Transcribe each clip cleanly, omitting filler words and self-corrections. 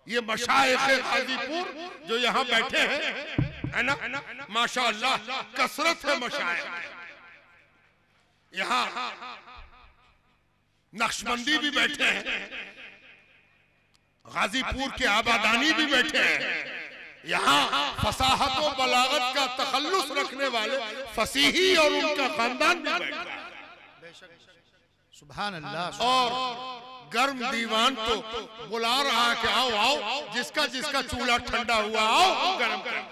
ये मशाइख गाजीपुर जो यहाँ बैठे हैं, है ना, माशाअल्लाह कसरत है मशाइख। यहाँ नक्शबंदी भी बैठे हैं, गाजीपुर के आबादानी भी बैठे हैं, यहाँ फसाहत और बलागत का तखल्लुस रखने वाले फसीही और उनका खानदान भी बैठा है। सुभान अल्लाह। और गर्म दीवान तो बुला रहा है कि आओ आओ, जिसका जिसका चूल्हा ठंडा हुआ आओ गर्म गर्म।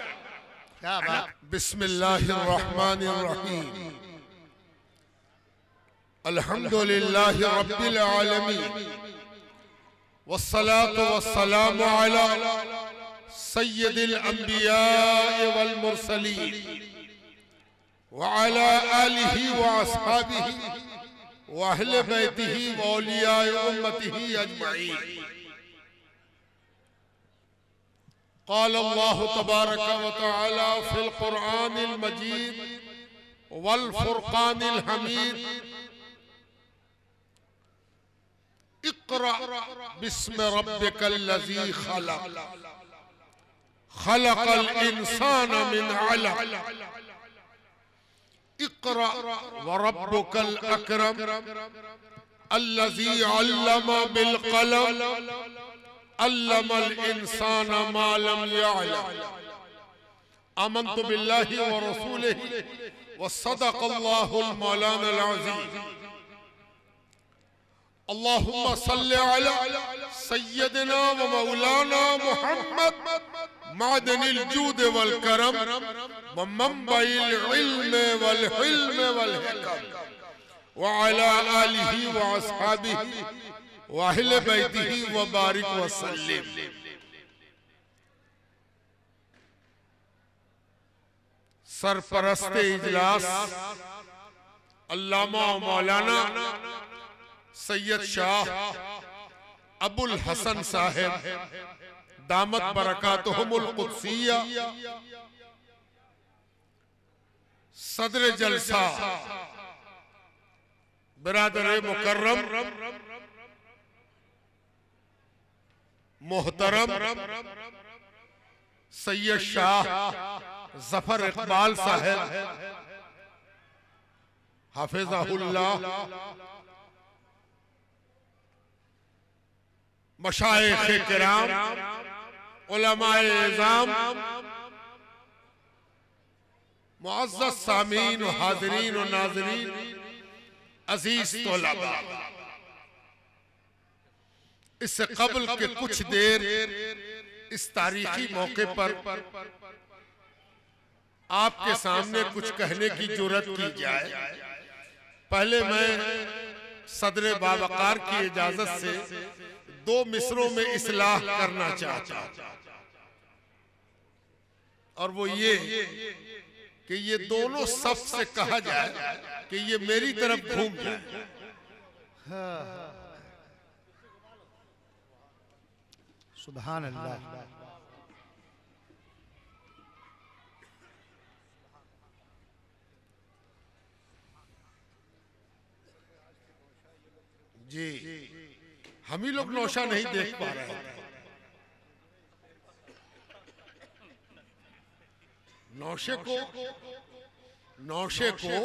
क्या बात। बिस्मिल्लाहिर्रहमानिर्रहीम। अल्हम्दुलिल्लाहि रब्बिल आलमीन वस्सलातु वस्सलामु अला सय्यदिल अंबिया वल मुरसलीन व अला आलिहि व अस्हाबिहि व अहले बैतिहि व औलियाए उम्मतिहि अजमईन। क़ाल अल्लाहु तबारक व तआला फ़िल क़ुरआनिल मजीद वल फ़ुरक़ानिल हमीद। इक़रा बिस्मि रब्बिकल्लज़ी ख़लक़ खलक़ल इंसान मिन अलक़। इक़रा व रब्बुकल अकरम अल्लज़ी अल्लम बिल क़लम अल्लमल इंसान मा लम यअलम। आमन्तु बिल्लाहि व रसूलिहि व सदक़ल्लाहुल मौलानाल अज़ीम। अल्लाहुम्मा सल्लि अला सय्यदिना व मौलाना मुहम्मद मादनिल जूद वल करम व मंबइल इल्म वल हिल्म वल हिकम व अला आलिहि व अस्हाबिहि व अहले बैतिहि व बारिक व सल्लिम। सरपरस्ते इजलास अल्लामा मौलाना सैयद शाह अबुल हसन साहेब दामत बरकातुहुमुल कुद्सिया, सदर जलसा बिरादर मुकर्रम मोहतरम सैयद शाह जफर इकबाल साहेब हाफिज़हुल्लाह, मशाइख़ किराम, उलमाए इज़ाम, मुअज़्ज़ज़ सामीन व हाज़िरीन व नाज़रीन, अज़ीज़ तलबा। इससे कबल के कुछ देर इस तारीखी मौके पर आपके सामने कुछ कहने की जुर्रत की जाए, पहले मैं सदर बावकार की इजाजत से दो मिसरों में इस्लाह करना चाहता हूं, और वो ये कि ये दोनों सफ से कहा जाए कि ये मेरी तरफ घूम जाए। सुभान अल्लाह। जी, हम ही लोग नौशा नहीं देख पा रहे हैं। नौशे को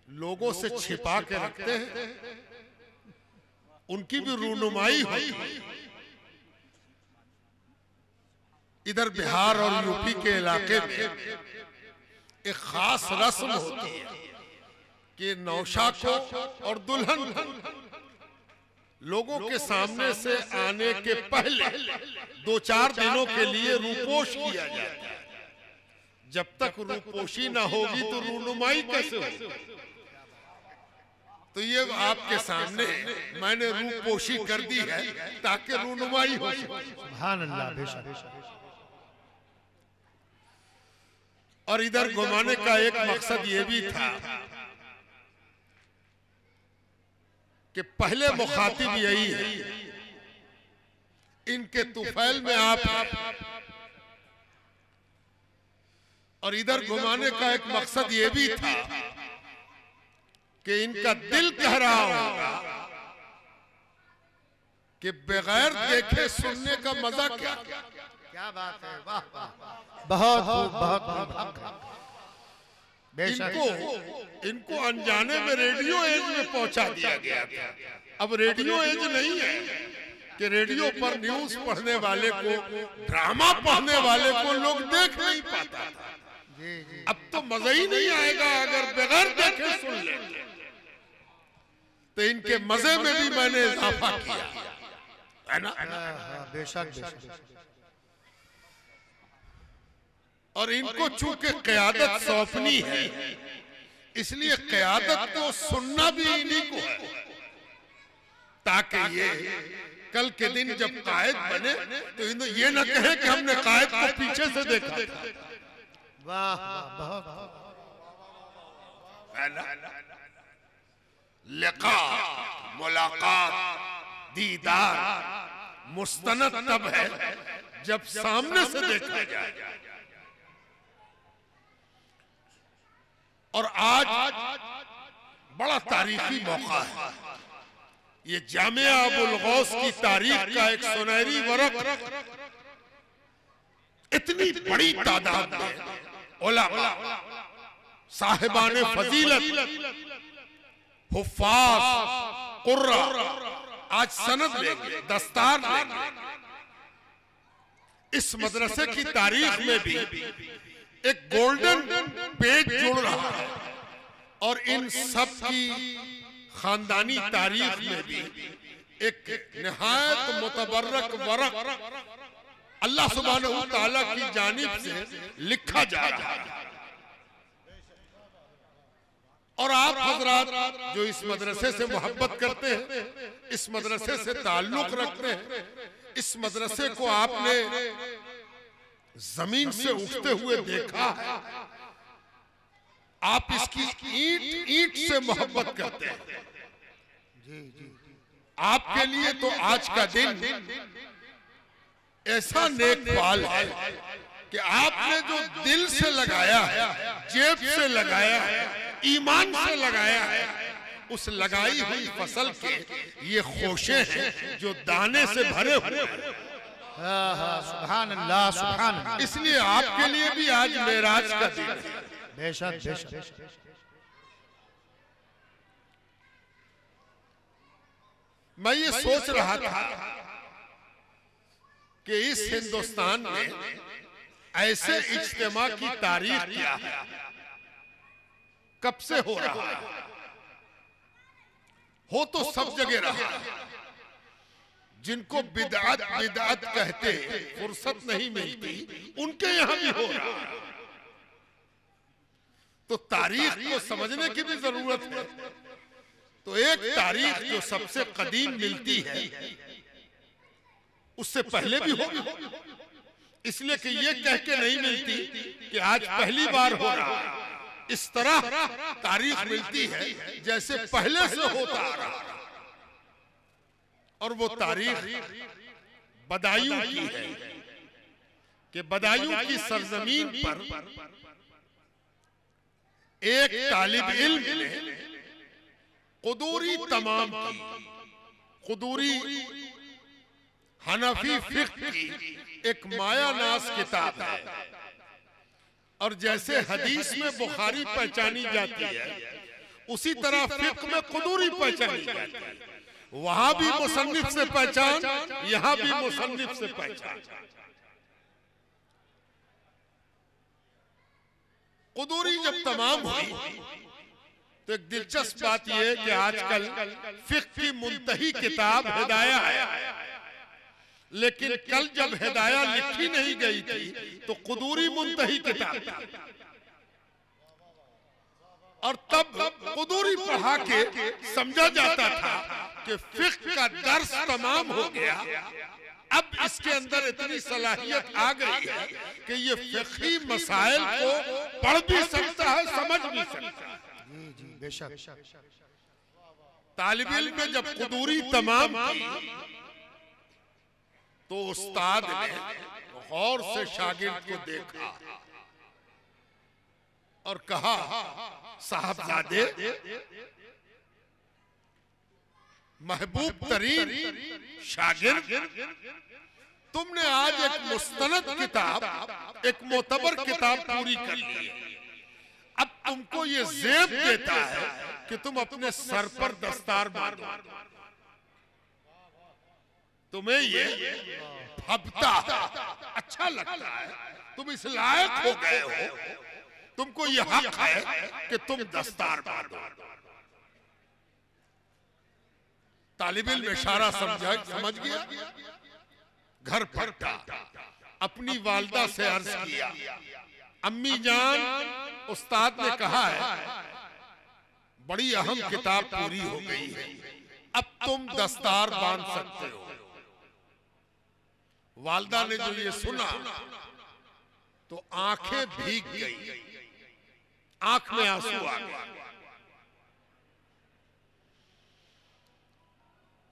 लोगों से छिपा के रखते हैं, उनकी भी रूनुमाई होती है। इधर बिहार और यूपी के इलाके में एक खास रस्म होती है कि नौशा को और दुल्हन को लोगों के सामने से आने के पहले 2-4 दिनों के लिए रूपोश किया जाता है। जब तक रूपोशी ना होगी तो रूनुमाई कैसे होगी? तो ये आपके सामने मैंने रूपोशी कर दी है ताकि रूनुमाई हो सके। सुभान अल्लाह। बेशक। और इधर घुमाने का एक मकसद ये भी था कि पहले मुखातिब यही है, इनके तुफैल में आप हैं, और इधर घुमाने का एक मकसद ये भी था कि इनका दिल कह रहा होगा कि बगैर देखे सुनने का मजा क्या। क्या बात है, वाह वाह, बहुत खूब, बहुत खूब। इनको अनजाने में रेडियो एज में पहुंचा दिया गया था। अब रेडियो एज नहीं है कि रेडियो पर न्यूज पढ़ने वाले को, ड्रामा पढ़ने वाले को लोग देख नहीं पाता था। अब तो मजा ही नहीं आएगा अगर बगैर देखे सुन ले। तो इनके मजे में भी मैंने इजाफा किया है ना। बेशक बेशक। और इनको चूंकि क़यादत सौंपनी है, इसलिए क़यादत को सुनना भी इन्हीं को है, ताकि ये कल के दिन जब कायद बने तो ये न कहे कि हमने कायद को पीछे से देखा था। वाह वाह, लिका, मुलाकात, दीदार मुस्तनद तब है जब सामने से देखा जाए। और आज बड़ा तारीखी मौका है। ये जामिया अबुल गौस की तारीख का एक सुनहरी वरक इतनी बड़ी तादाद में उलमा, साहिबाने फजीलत, हुफ्फाज, कुर्रा आज सनद लेंगे, दस्तार लेंगे। इस मदरसे की तारीख में भी एक गोल्डन पेज जुड़ रहा है और इन सब की खानदानी तारीख में भी एक निहायत मुतबर्रक वरक अल्लाह सुब्हानहू तआला की जानिब से लिखा जा रहा है। और आप हजरात जो इस मदरसे से मोहब्बत करते हैं, इस मदरसे से ताल्लुक रखते हैं, इस मदरसे को आपने जमीन से उठते हुए देखा है, आप इसकी ईंट ईंट से मोहब्बत करते हैं। आपके लिए तो आज का दिन ऐसा नेक पाल है कि आपने जो दिल से लगाया है, जेब से लगाया है, ईमान से लगाया है, उस लगाई हुई फसल के ये खोशे हैं जो दाने से भरे हुए हैं। सुभान अल्लाह, सुभान अल्लाह। इसलिए आपके लिए भी आज मेराज का दिन है। बेशक बेशक। मैं ये सोच रहा था कि इस हिंदुस्तान में ऐसे इज्तिमा की तारीख क्या है, कब से हो रहा है। हो तो सब जगह रहा है। जिनको बिदअत बिदअत कहते फुर्सत नहीं मिलती, उनके यहां भी हो रहा है। तो तारीख को समझने की भी जरूरत है। तो एक तारीख जो सबसे कदीम मिलती है, उससे पहले भी होगी, इसलिए कि ये कह के नहीं मिलती कि आज पहली बार हो रहा है। इस तरह तारीख मिलती है जैसे पहले से होता आ रहा है। और वो तारीख बदायूं की है कि बदायूं की सरजमीन पर एक तालिब इल्म ने कुदूरी तमाम की, कुदूरी हनफी फिक्र की एक मायानास किताब है। और जैसे हदीस में बुखारी पहचानी जाती है, उसी तरह फिक्र में कुदूरी पहचानी जाती है। वहां भी मुसन्निफ से पहचान, यहां भी मुसन्निफ से पहचान। कुदूरी जब तमाम हुई तो एक दिलचस्प बात यह है कि आजकल फिक्र की मुंतही किताब हिदाया है, लेकिन कल जब हिदाया लिखी नहीं गई थी तो कुदूरी मुंतही किताब थी। और तब कुदूरी पढ़ा के समझा जाता था कि फिक्र का दर्स तमाम हो गया। अब इसके अंदर इतनी सलाहियत आ गई है कि ये फिक्री मसाइल को पढ़ भी सकता है, समझ भी सकता है। बेशक। तालिब इल्म में जब कुदूरी तमाम की तो उस्ताद ने गौर से शागिर्द को देखा और कहा, साहबजादे महबूब तरीन शागिर्द, तुमने आज एक मुस्तनद किताब, एक मोतबर किताब पूरी कर ली है। अब तुमको ये ज़ेब देता है कि तुम अपने सर पर दस्तार बांधो। तुम्हें ये भबता अच्छा लगता है, तुम इस लायक हो गए हो, तुमको ये हक है कि तुम दस्तार बांधो। तालिब इल्म इशारा समझ गया, घर पलटा, अपनी वालिदा से अर्ज किया, अम्मी जान, उस्ताद ने कहा है बड़ी अहम किताब पूरी हो गई है, अब तुम दस्तार बांध सकते हो। वालिदा ने जो ये सुना तो आंखें भीग गई, आंख में आंसू आ गए।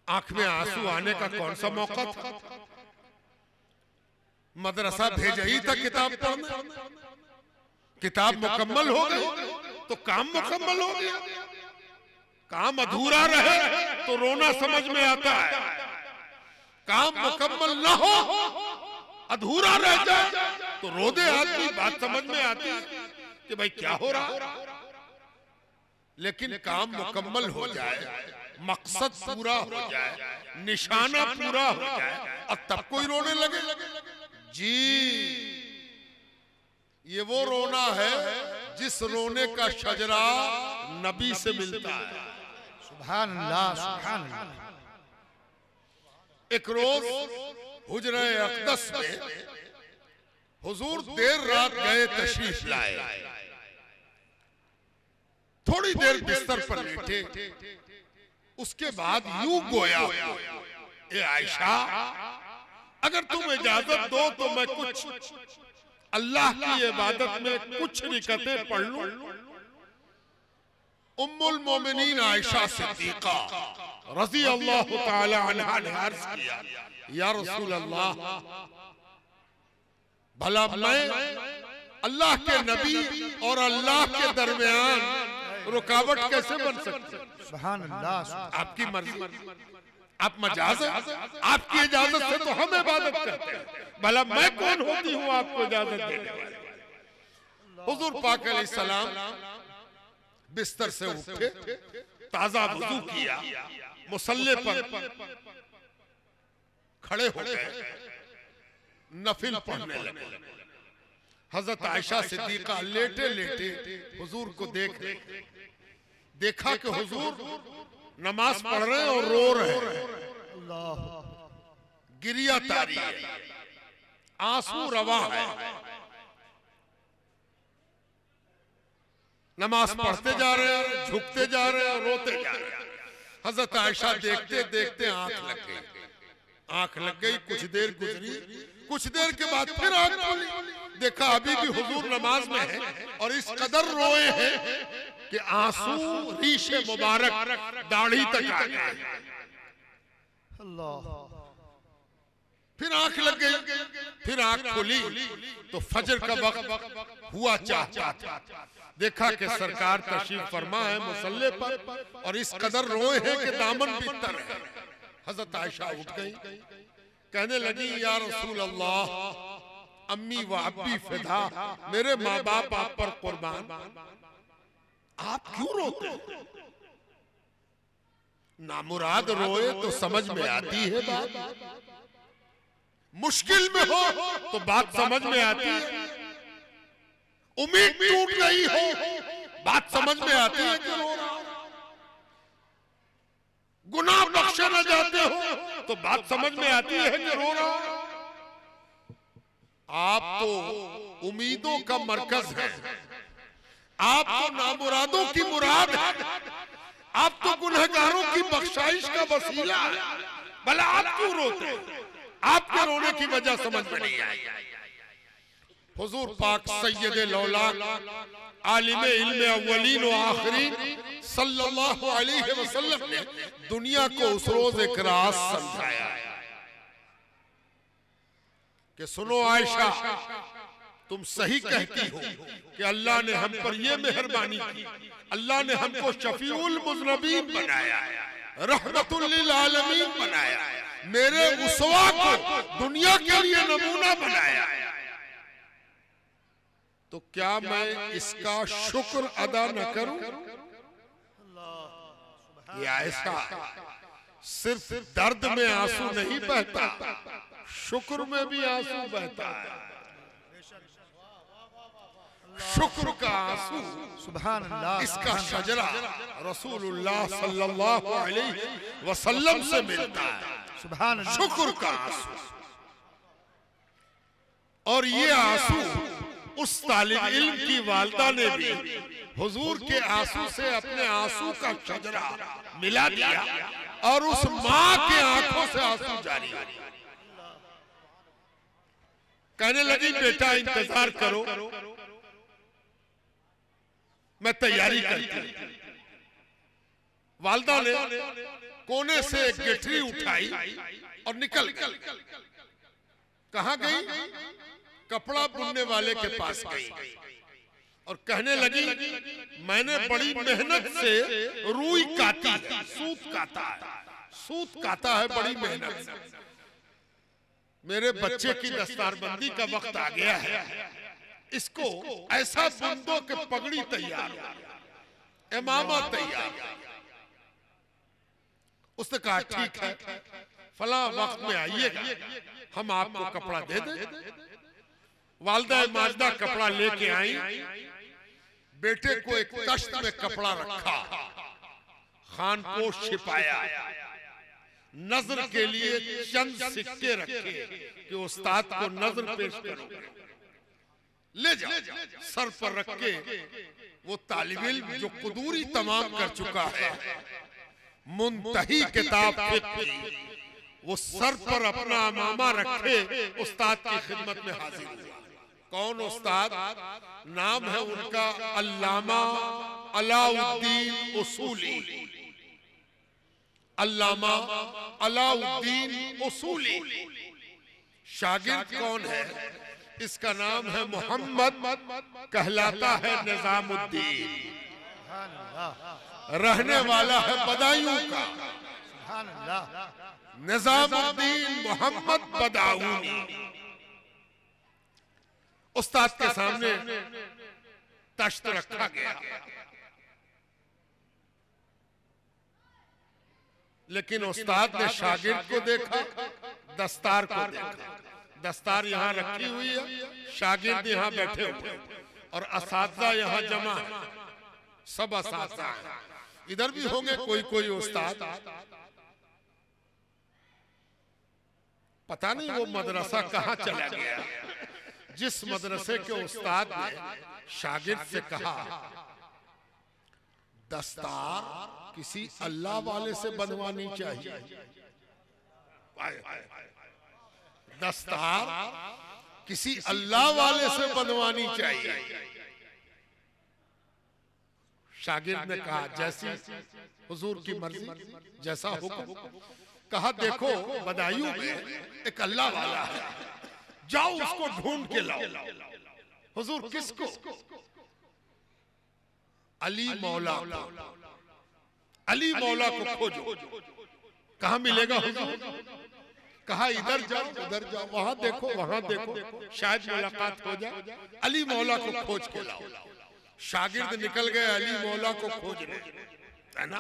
आंख में आंसू आने का कौन सा मौका था? मदरसा भेजा ही था किताब पढ़ने, किताब मुकम्मल हो गई तो काम मुकम्मल हो गया। काम अधूरा रहे तो रोना समझ में आता है, काम मुकम्मल ना हो, अधूरा रह जाए तो रो दे आदमी, बात समझ में आती है कि भाई क्या हो रहा। लेकिन काम मुकम्मल हो जाए, मकसद पूरा हो जाए, निशाना पूरा हो जाए और तब कोई रोने लगे। जी, ये वो रोना है जिस रोने का शजरा नबी से मिलता है। सुभान अल्लाह, सुभान अल्लाह। एक रोज हुजरे अक़दस में हुजूर देर रात गए, तशरीफ लाए, थोड़ी देर बिस्तर पर लेटे, उसके बाद यूं गोया, ए आयशा, अगर तुम इजाजत दो तो मैं कुछ अल्लाह की इबादत में कुछ रिकतें पढ़ लूं। उम्मुल मोमिनीन आयशा सिद्दीका रज़ी अल्लाह ताला अन्हा ने अर्ज किया, या रसूल अल्लाह, भला मैं अल्लाह के नबी और अल्लाह के दरमियान रुकावट कैसे बन सकती? सुभान अल्लाह। आपकी मर्जी, आप मजाज है, आपकी इजाजत से तो हम इबादत करते हैं, भला मैं कौन होती हूँ आपको इजाजत देने वाली? हुजूर पाक अलैहिस्सलाम बिस्तर से उठे, ताजा वुजू किया, मुसल्ले पर खड़े हो गए, नफिल पढ़ने लगे। हजरत आयशा सिद्दीका लेटे लेटे हुजूर को देखा कि हुजूर नमाज पढ़ रहे हैं और रो रहे हैं, गिरिया तारी है, आंसू रवा है। नमाज पढ़ते जा रहे हैं, झुकते जा रहे हैं, रोते जा रहे हैं। हजरत आयशा देखते देखते आंख लग गई। कुछ देर गुजरी, कुछ देर के बाद फिर आंख खोली, देखा अभी भी हुजूर नमाज में है और इस कदर रोए हैं कि आंसू रीशे मुबारक दाढ़ी तक आ गए। अल्लाह। फिर आंख लग गई, फिर आंख खोली तो फजर का वक्त हुआ चाहता था। देखा कि सरकार तशरीफ फरमा है मुसल्ले पर और इस कदर रोए हैं कि दामन बितर है। हजरत आयशा उठ गई, कहने लगी, या रसूल अल्लाह, अम्मी व अब्बी फिदा, मेरे माँ बाप आप पर कुर्बान, आप क्यों रोते हैं? नामुराद रोए तो समझ में आती है बात, मुश्किल में हो तो बात समझ में आती है, उम्मीद टूट गई हो बात समझ में आती है कि रो रहा, गुनाह बख्शे न जाते हो तो बात समझ में आती है कि रो रहा। आप तो उम्मीदों का मरकज है, आप तो नामुरादों की मुराद है, आप तो गुनहगारों की बख्शाइश का वसीला है, भला आप क्यों रोते हैं? आपके रोने की वजह समझ में नहीं आई। हुजूर पाक सैयद लौलाक आलिम इल्म अव्वलीन व आखिरीन सल्लल्लाहु अलैहि वसल्लम ने दुनिया को उस रोज एक राज समझाया कि सुनो आयशा, तुम सही कहती हो कि अल्लाह ने हम पर यह मेहरबानी की, अल्लाह ने हमको शफीउल मुज़नबीन बनाया, रहमतुल लिल आलमीन बनाया, मेरे उसवा को दुनिया के लिए नमूना बनाया, तो क्या मैं इसका शुक्र अदा न करूं? ये ऐसा सिर्फ दर्द में आंसू नहीं बहता, शुक्र में भी आंसू बहता है। शुक्र का आंसू सुभान अल्लाह, इसका शजरा रसूलुल्लाह सल्लल्लाहु अलैहि वसल्लम से मिलता है। सुभान अल्लाह, शुक्र का आंसू। और ये आंसू उस तालिब इल्म की वालिदा ने भी हुजूर के आंसू से अपने आंसू का शजरा मिला दिया और उस माँ के आंखों से आंसू जारी हो। कहने लगी बेटा इंतजार करो, मैं तैयारी करती हूं। वालिदा ने कोने से एक गठरी उठाई और निकल गई। कहां गई? कपड़ा बुनने वाले के पास गई और कहने लगी मैंने बड़ी मेहनत से रुई काती है, सूत काता है, सूत काता है बड़ी मेहनत से। मेरे बच्चे की दस्तारबंदी का वक्त आ गया है, इसको ऐसा बुन दो कि पगड़ी तैयार हो, इमामा तैयार। उसने कहा ठीक है, फला वक्त में आइएगा, हम आपको कपड़ा दे दें। वालिदा माजिदा कपड़ा लेके आई, बेटे को एक तश्त में कपड़ा रखा, खानपोश छिपाया, नजर के लिए चंद सिक्के रखे कि उस्ताद को नजर पेश करो, ले जाओ। सर पर रख के वो तालिब इल्म जो कुदूरी तमाम कर चुका है, मुंतही किताब फिक्र, वो सर पर अपना अमामा रखे उस्ताद की खिदमत में हाजिर हुआ। कौन उस्ताद? नाम है उनका अल्लामा अलाउद्दीन उसूली। अल्लामा अलाउद्दीन उसूली। शागिर्द कौन है? इसका नाम है मोहम्मद, कहलाता है निजामुद्दीन, रहने वाला है बदायूं का। सुभान अल्लाह, निजामुद्दीन मोहम्मद बदाऊनी। उस्ताद के सामने तश्त रखा गया, लेकिन उस्ताद ने शागिर्द को देखा, दस्तार को देखा। दस्तार यहाँ रखी हुई है, शागिर्द यहाँ बैठे हुए और असातिज़ा यहाँ जमा है, सब असातिज़ा हैं। इधर भी होंगे कोई कोई उस्ताद। पता नहीं वो मदरसा कहाँ चला गया, जिस मदरसे के उस्ताद ने शागिर्द से कहा दस्तार किसी अल्लाह वाले से बनवानी चाहिए, दस्तार किसी अल्लाह वाले से बनवानी चाहिए। शागिर्द ने कहा जैसी हुजूर की मर्जी, जैसा हुक्म। कहा देखो बदायूं में एक अल्लाह वाला है, जाओ उसको ढूंढ के लाओ। हुजूर किसको? अली मौला को। अली मौला को खोजो। कहां मिलेगा हुजूर? कहा इधर जाओ, उधर जाओ, वहां देखो, वहां देखो, शायद मुलाकात हो जाए। अली मौला को खोज के लाओ। शागिर्द निकल गए अली मौला को खोजने, है ना?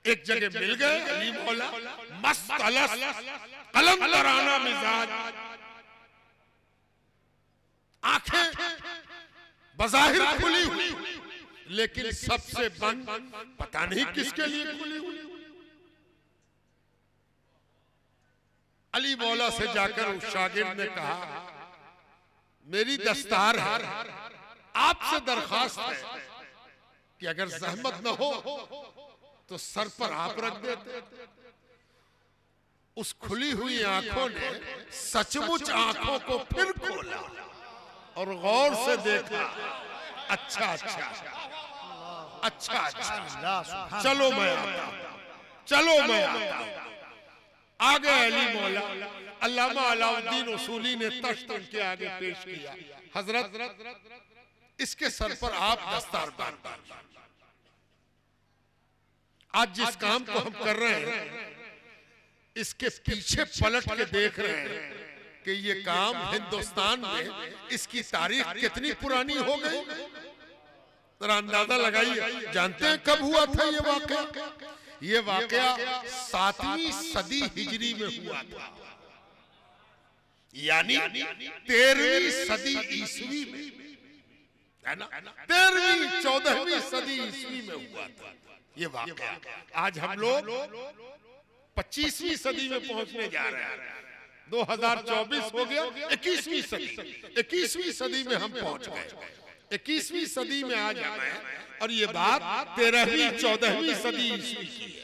एक जगह मिल गए अली मौला, मस्त अलस, कलम तराना मिजाज, आंखें बज़ाहिर खुली हुई, लेकिन सबसे बंद, पता नहीं किसके लिए खुली हुई। अली मौला से जाकर उस शागिर्द ने कहा मेरी दस्तार है, आपसे दरखास्त है कि अगर जहमत न हो तो सर पर आप रख देते। उस खुली हुई आंखों ने सचमुच आंखों को फिर खोला और गौर से देखा। अच्छा अच्छा अच्छा अच्छा, चलो मैं आता हूं, चलो मैं आता हूं। आ गए अली मौला। अल्लामा अलाउद्दीन उसूली ने तश्त उनके आगे पेश किया। हजरत इसके सर पर आप दस्तार बांध। आज जिस काम को हम कर रहे हैं इसके पीछे पलट के देख रहे हैं कि ये काम हिंदुस्तान में इसकी तारीख कितनी पुरानी हो गई। जरा अंदाजा लगाइए, जानते हैं कब हुआ था ये वाकया? ये वाकया 7वीं सदी हिजरी में हुआ था, यानी 13वीं सदी ईस्वी में, है ना? 13वीं 14वीं सदी ईस्वी में हुआ था ये वाकया। आज हम लोग 25वीं सदी में पहुंचने जा रहे हैं। 2024 हो गया, 21वीं सदी, 21वीं सदी में हम पहुंच गए। 21वीं सदी में आ जाना है और ये बात 13वीं 14वीं सदी ईस्वी की है।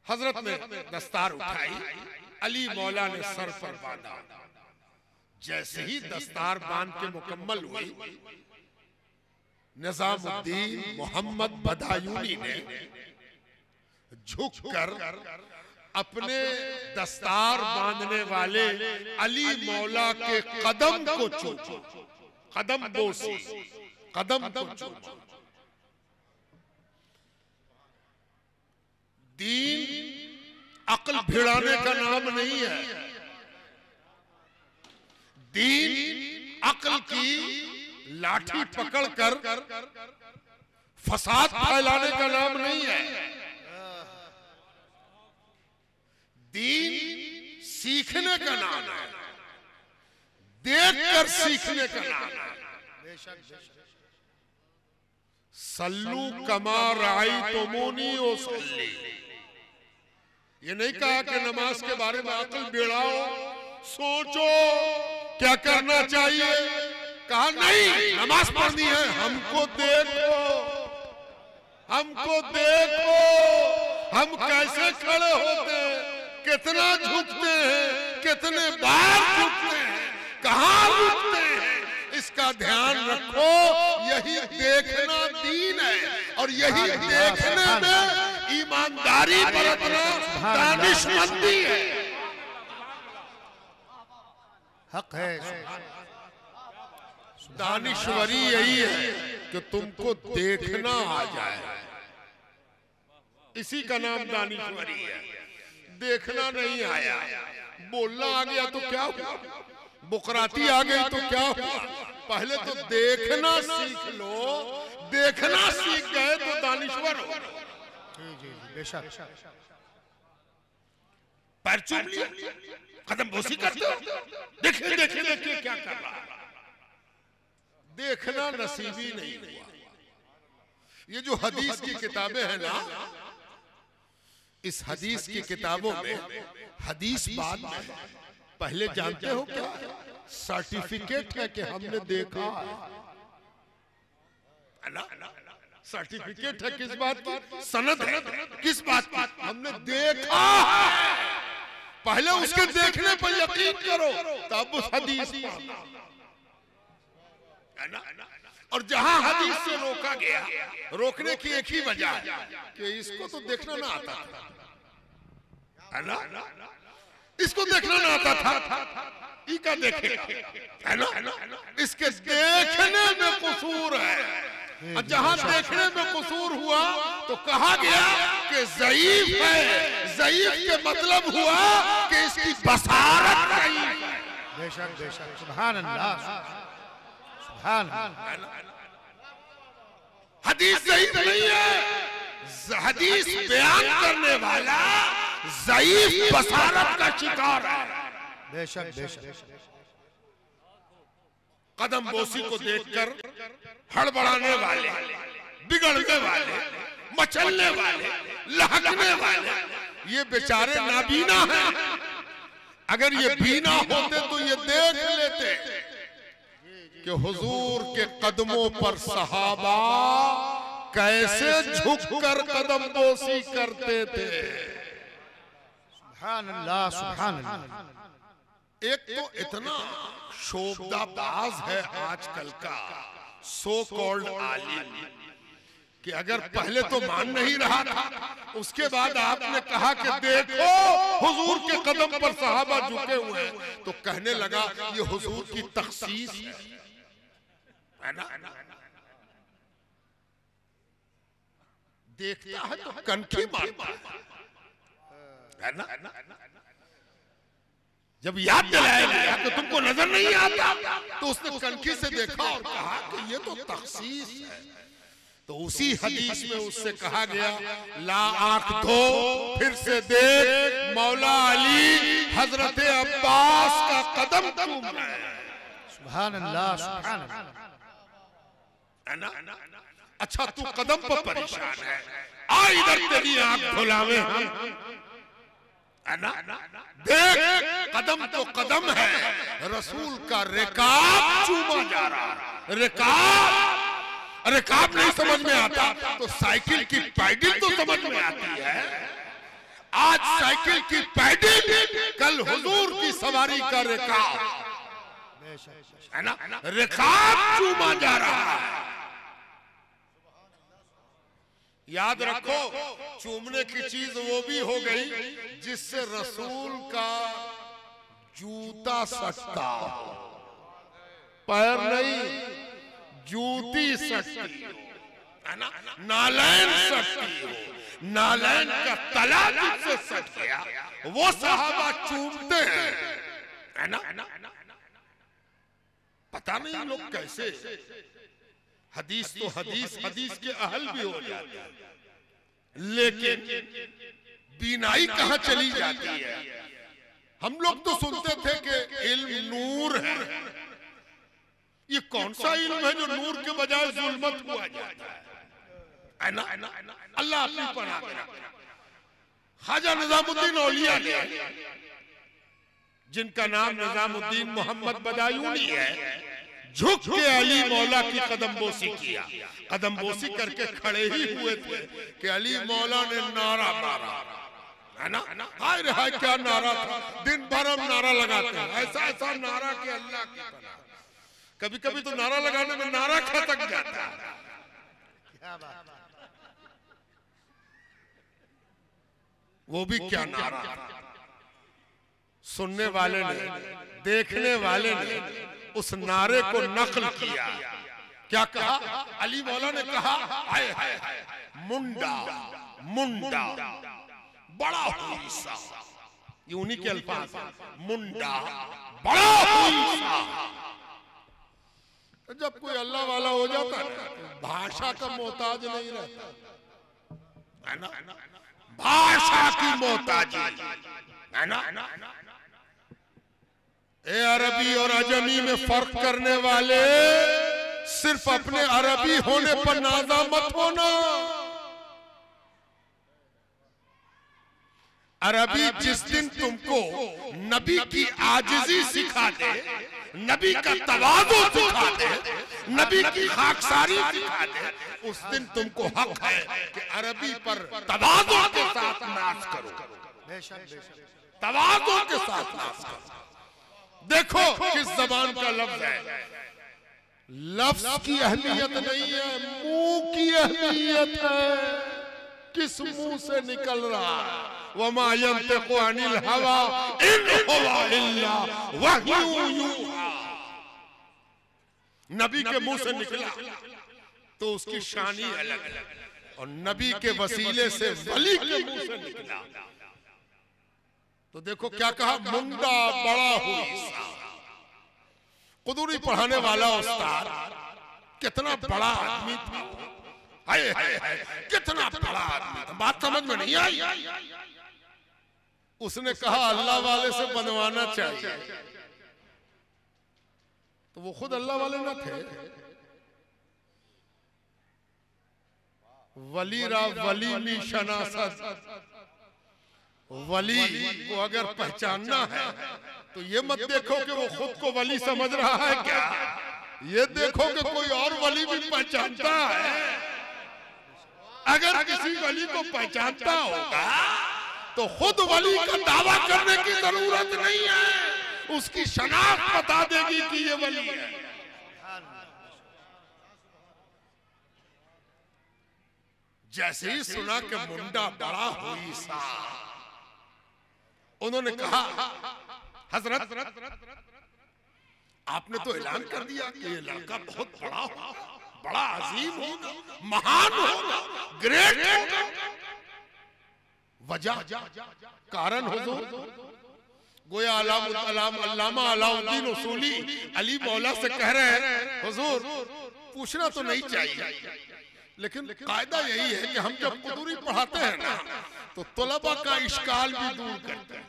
हजरत ने दस्तार उठाई, अली मौला ने सर पर बांधा। जैसे ही दस्तार बांध के मुकम्मल हुई, निजामुद्दीन मोहम्मद बदायूनी ने झुककर अपने दस्तार बांधने वाले अली मौला के कदम को चूमा, कदम बोसी, कदम को चूमा। दीन अक्ल भिड़ाने का नाम नहीं है, दीन अक्ल की लाठी पकड़कर फसाद फैलाने का नाम नहीं है। दीन सीखने का नाम है, देखकर सीखने का नाम है। सल्लू कमा रअयतुमूनी उसल्ली, ये नहीं कहा कि नमाज के बारे में अक्ल बिड़ाओ, सोचो क्या करना चाहिए। कहा नहीं, नमाज पढ़नी है, हमको देखो, हमको देखो, हम कैसे खड़े होते हैं, कितना झुकते हैं, कितने बार झुकते हैं, कहां झुकते हैं, इसका ध्यान रखो। यही देखना दीन है और यही देखने में ईमानदारी बरतना दानिशमंदी है, हक है। दानिश्वरी यही है कि तुमको देखना आ जाए, इसी का नाम दानिश्वरी है। देखना नहीं आया, बोलना आ गया तो क्या हुआ, बुकराती आ गई तो क्या हुआ। पहले तो देखना सीख लो, देखना सीख गए तो दानिश्वर हो। बेशक। पैर चूम लिया, कदम बोसी करते हो, देखिए देखिए देखिए क्या कर रहा है। देखना नसीबी नहीं हुआ। ये जो हदीस की किताबें हैं ना, इस हदीस की किताबों में हदीस बाद में, पहले जानते हो क्या सर्टिफिकेट है कि हमने देखा है ना। सर्टिफिकेट है किस बात की, सनद है किस बात की, हमने देखा। पहले उसके देखने पर यकीन करो तब उस हदीस है ना। और जहां हदीस से रोका गया, रोकने की एक ही वजह है कि इसको तो देखना ना आता था, है ना, इसको देखना ना आता था, इका देखेगा, है ना। इसके देखने में कसूर है। और जहां देखने में कसूर हुआ तो कहा गया कि ज़ईफ है। ज़ईफ के मतलब हुआ कि इसकी बसारत नहीं है। बेशक बेशक, सुभान अल्लाह, सुभान अल्लाह। हदीस ज़ईफ नहीं है, हदीस बयान करने वाला ज़ईफ बसारत का शिकार है। बेशक बेशक। कदम बोसी को देखकर हड़बड़ाने वाले, बिगड़ने वाले, मचलने वाले, लहकने वाले, ये बेचारे नाबीना हैं। अगर ये बीना होते तो ये देख लेते कि हुजूर के कदमों पर सहाबा कैसे झुककर कदम बोसी करते थे। सुभान अल्लाह, सुभान अल्लाह। एक तो इतना शोभदाबाज है आजकल का सो कॉल्ड आलिम कि अगर पहले तो मान नहीं रहा था, उसके बाद आपने कहा कि देखो हुजूर के कदम पर सहाबा झुके हुए हैं, तो कहने लगा ये हुजूर की तखसीस है ना। देखता है तो कनखी मारता है ना। जब याद दिलाया गया कि तुमको नजर नहीं आता तो उसने कनखी से देखा और कहा कि ये तो तखसीस है। तो उसी हदीस में उससे कहा गया, ला आंख धो फिर से देख, मौला अली हजरत अब्बास का कदम चूम रहे हैं। सुभान अल्लाह, सुभान अल्लाह। है ना। अच्छा तू कदम पर परेशान है, आ इधर तेरी आंख धुलावे हम, है ना। देख कदम तो कदम है, रसूल का रिकाब चूमा जा रहा है। रिकाब नहीं समझ में आता तो साइकिल की पैडल तो समझ में आती है। आज साइकिल की पैडल, कल हुजूर की सवारी का रिकाब, है ना। रिकाब चूमा जा रहा है। याद रखो, चूमने की चीज वो भी हो गई जिससे रसूल का जूता सटता हो, पैर नहीं, जूती सटती हो, है ना। नालैन सटती हो, नालैन का तला जिससे सट गया वो सहाबा चूमते हैं, है ना। पता नहीं लोग कैसे, हदीस तो हदीस के अहल भी हो जाते हैं, लेकिन बीनाई कहां चली जाती है। हम लोग तो सुनते थे कि इल्म नूर है। ये कौन सा इल्म है जो नूर के बजाय जुल्मत हुआ जाता है ना। अल्लाह अपनी पनाह में रखे। ख्वाजा निजामुद्दीन औलिया ने, जिनका नाम निजामुद्दीन मोहम्मद बदायूनी है, झुक के अली मौला की कदमबोसी किया। कदमबोसी करके खड़े ही हुए थे कि अली मौला ने नारा मारा, है ना। हाय रे हाय, क्या नारा था। दिन भर हम नारा लगाते हैं, ऐसा ऐसा नारा कि अल्लाह की पनाह। कभी कभी तो नारा लगाने में नारा खटक जाता है। क्या बात। वो भी क्या नारा था। सुनने वाले ने, देखने वाले ने उस नारे को नकल किया। क्या कहा? अली मौला ने कहा, हाय हाय मुंडा मुंडा बड़ा हुई सा। ये उन्हीं के अल्फाज, मुंडा बड़ा हुई सा। जब कोई अल्लाह वाला हो जाता है तो भाषा का मोहताज नहीं रहता, है ना। भाषा की मोहताजी, है ना। ए अरबी और अजमी में फर्क करने वाले, सिर्फ अपने अरबी होने पर नाजा मत होना। अरबी जिस दिन तुमको नबी की आजिजी सिखा दे, नबी का तवाज़ु सिखा दे, नबी की खाकसारी सिखा दे, उस दिन तुमको हक है कि अरबी पर तवाज़ु के साथ नाज करो। तवाज़ु के साथ नाज करो। देखो किस जबान का लफ्ज है। लफ्ज की अहमियत नहीं है, मुंह की अहमियत है। किस मुंह से निकल रहा है। वमा यंतिकु अनिल हवा इन हुवा इल्ला वह्यु यूहा। नबी के मुंह से निकला तो उसकी शानी अलग है, और नबी के वसीले से वली के मुंह से निकला तो देखो क्या कहा, मुंडा बड़ा हुई सा। कुदूरी पढ़ाने वाला उस्ताद कितना बड़ा आदमी था। हाय हाय हाय, कितना बड़ा आदमी था। बात समझ में नहीं आई। उसने कहा अल्लाह वाले से बनवाना चाहिए, तो वो खुद अल्लाह वाले ना थे। वली रा वली मी शनासत। वली को अगर पहचानना है तो ये मत देखो कि वो खुद को वली समझ रहा है क्या, ये देखो कि कोई और वली भी पहचानता है। अगर किसी वली को पहचानता होगा तो खुद वली का दावा करने की जरूरत नहीं है, उसकी शनाख्त बता देगी कि ये वली है। जैसे ही सुना कि मुंडा बड़ा हुई सा, उन्होंने कहा हजरत आपने तो ऐलान कर दिया कि ये लड़का बहुत बड़ा हो, बड़ा अजीम होगा, महान होगा, ग्रेट होगा। वजह कारण हुजूर गोया अल्लामा अलाउद्दीन उसूली अली मौला से कह रहे हैं, हुजूर पूछना तो नहीं चाहिए, लेकिन कायदा यही है कि हम जब कुदूरी पढ़ाते हैं ना तो तलबा का इश्काल भी दूर करते हैं,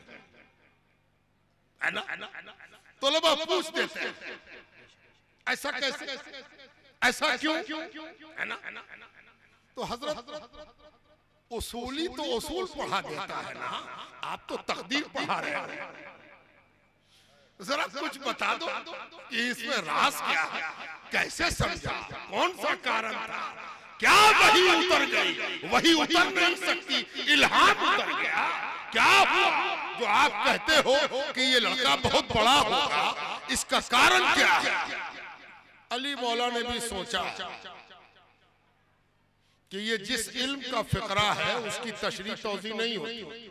है ना? तलबा पूछ देते हैं ऐसा कैसे, ऐसा क्यों, है ना? तो हजरत उसूली तो उसूल पढ़ा देता है ना, आप तो तकदीर पढ़ा रहे हैं। जरा कुछ बता दो कि इसमें राज क्या है, कैसे समझा, कौन सा कारण था, क्या वही उतर गई, वही उतर नहीं सकती, इल्हाम उतर गया, क्या हुआ जो आप कहते हो कि ये लड़का बहुत बड़ा होगा, इसका कारण क्या है? अली मौला ने भी सोचा कि ये जिस इल्म का फिक्रा है उसकी तशरीह तौज़ीह नहीं होती,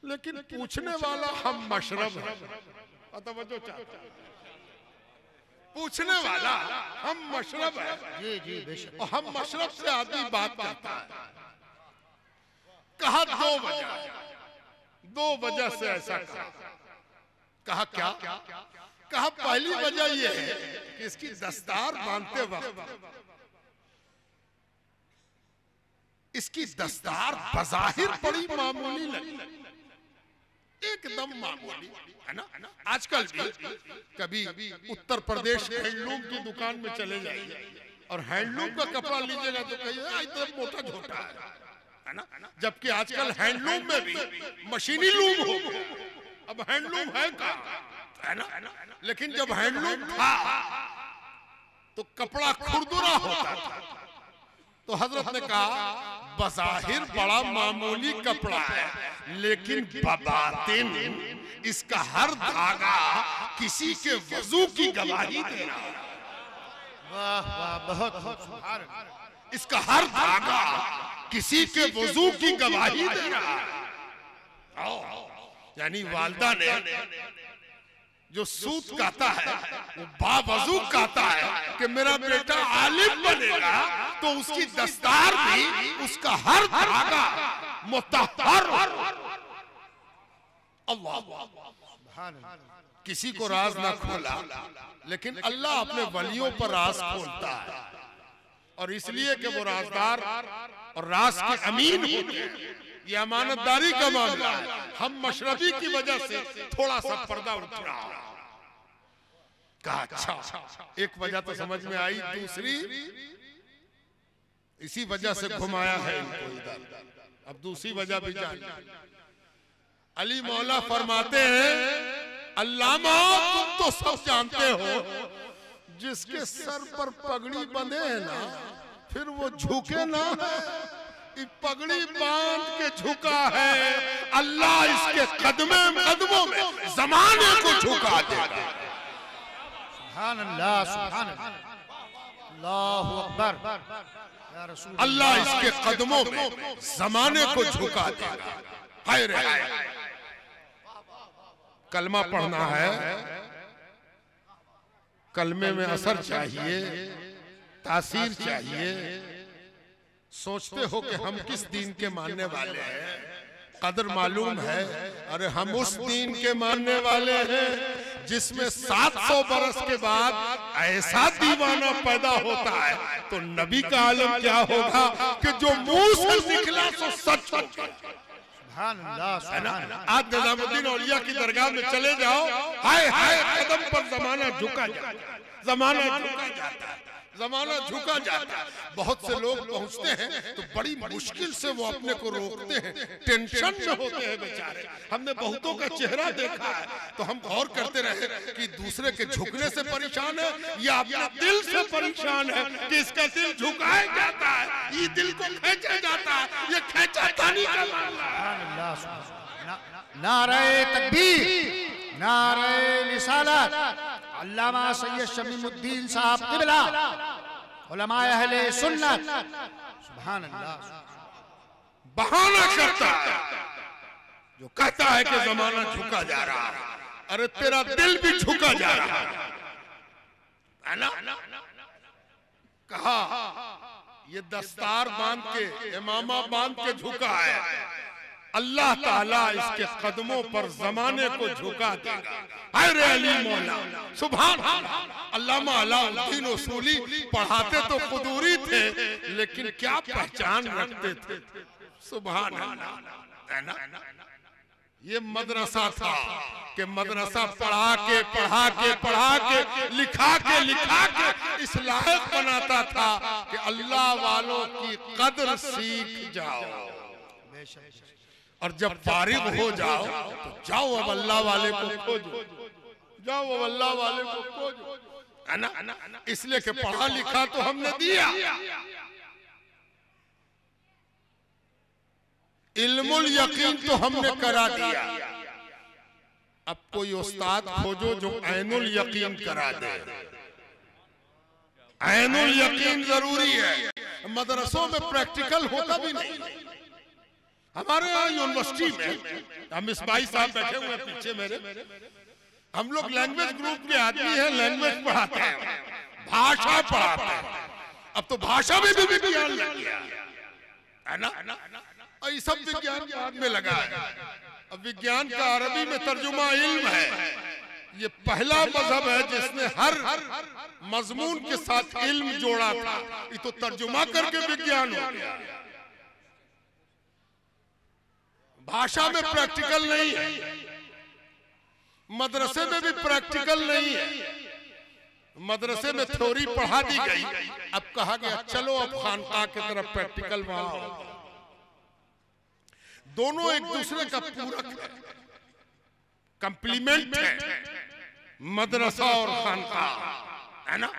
लेकिन पूछने वाला हम मशरब है, पूछने वाला हम मशरब है, जी जी बेशक, और हम मशरब से आदमी बात करता है। कहा दो वजह से ऐसा कहा क्या? कहा पहली वजह यह है कि इसकी दस्तार बांधते वक्त इसकी दस्तार बज़ाहिर बड़ी मामूली लगी, एकदम मामूली, है ना? आजकल भी कभी उत्तर प्रदेश हैंडलूम की दुकान में चले जाइए और हैंडलूम का कपड़ा लीजिएगा तो कहिए इतना मोटा झोटा है ना? जबकि आजकल हैंडलूम में भी मशीनी लूम हो, अब हैंडलूम है कहाँ, है ना? लेकिन जब हैंडलूम था तो कपड़ा खुरदुरा होता था, तो हजरत ने कहा बज़ाहिर बड़ा मामूली कपड़ा है, लेकिन बबातिन इसका हर धागा किसी के वजू की गवाही दे रहा है। वाह वाह, बहुत सुभान, इसका हर धागा किसी के वजू की गवाही दे रहा है। यानी वालिदा ने जो सूत कहता है वो बावजू कहता है कि मेरा बेटा आलिम बनेगा, तो उसकी दस्तार भी उसका हर धागा मुतहहर। अल्लाह, किसी को राज ना खोला, लेकिन अल्लाह अपने वलियों पर राज खोलता है, और इसलिए कि वो राजदार और राज के अमीन होते हैं। ये अमानतदारी का मामला है। हम मशरबी की वजह से थोड़ा सा पर्दा उठ रहा है। कहा अच्छा, एक वजह तो समझ में आई, दूसरी इसी वजह से घुमाया है इनको इधर, अब दूसरी वजह भी जान। अली मौला फरमाते हैं, अल्लामा तुम तो सब जानते हो, जिसके सर पर पगड़ी बंधे है ना, फिर वो झुके ना है, पगड़ी बांध के झुका है, अल्लाह इसके कदमों में जमाने को झुका देगा। सुभान अल्लाह, सुभान अल्लाह अकबर, या रसूल अल्लाह इसके कदमों में जमाने को झुका देगा। खैर है, कलमा पढ़ना है, कलमे में असर चाहिए, तासीर चाहिए। सोचते हो कि हम किस दीन के मानने वाले हैं, कदर मालूम है? अरे हम उस दीन के मानने वाले हैं जिसमें 700 बरस के बाद ऐसा दीवाना पैदा होता है, तो नबी का आलम क्या होगा कि जो मुंह से निकला तो सच होगा। सुभान अल्लाह, सुभान अल्लाह। आज निजामुद्दीन औलिया की दरगाह में चले जाओ, हाय हाय कदम पर जमाना झुका जाता है, जमाना झुका जाता है, जमाना झुका जाता है। बहुत से लोग पहुंचते हैं तो बड़ी मुश्किल से वो अपने को रोकते हैं, टेंशन में होते हैं बेचारे। हमने बहुतों का चेहरा देखा है, तो हम गौर करते रहे कि दूसरे के झुकने से परेशान है या अपने दिल से परेशान है कि इसका दिल झुकाया जाता है, ये दिल को खींचा जाता है। ये खींचातानी का मामला है। नारे तकबीर, नारे रिसालत, अल्लामा सैयद शमीमुद्दीन साहब क़िबला, उलमाए अहले सुन्नत। सुभान अल्लाह। बहाना करता है जो कहता है कि जमाना झुका जा रहा है, अरे तेरा दिल भी झुका जा रहा है ना? कहा ये दस्तार बांध के, इमामा बांध के झुका है, अल्लाह ताला इसके कदमों पर जमाने को झुका देगा। अरे अली मौला सुभान अल्लाह। अल्लामा अलाउद्दीन उसूली पढ़ाते तो कुदूरी थे, लेकिन क्या पहचान रखते थे। सुभान अल्लाह, है ना। ये मदरसा था कि मदरसा पढ़ा के लिखा के इस लायक बनाता था कि अल्लाह वालों की कदर सीख जाओ, और जब फारिग हो जाओ तो जाओ अब अल्लाह वाले को खोजो, जाओ अब अल्लाह वाले को खोजो, है ना। इसलिए कि पढ़ा लिखा तो हमने दिया, इल्मुल यकीन तो हमने करा दिया। अब कोई उस्ताद खोजो जो ऐनुल यकीन करा दे। ऐनुल यकीन जरूरी है। मदरसों में प्रैक्टिकल होता भी नहीं। हमारे यहाँ यूनिवर्सिटी में, हम इस्माइल साहब बैठे हुए हैं पीछे मेरे, हम लोग लैंग्वेज ग्रुप के आदमी हैं, लैंग्वेज पढ़ाते हैं, भाषा पढ़ाते हैं। अब तो भाषा में भी विज्ञान लग गया है ना, और ये सब विज्ञान बाद में लगा है। अब विज्ञान का अरबी में तर्जुमा इल्म है। ये पहला मजहब है जिसने हर मजमून के साथ इल्म जोड़ा था। ये तो तर्जुमा करके विज्ञान हो गया। भाषा में प्रैक्टिकल नहीं है, मदरसे में भी प्रैक्टिकल नहीं है। मदरसे में थ्योरी पढ़ा दी गई, अब कहा गया चलो अब खानकाह की तरफ प्रैक्टिकल वहां हो। दोनों एक दूसरे का पूरक है, कंप्लीमेंट है, मदरसा और खानकाह, है ना।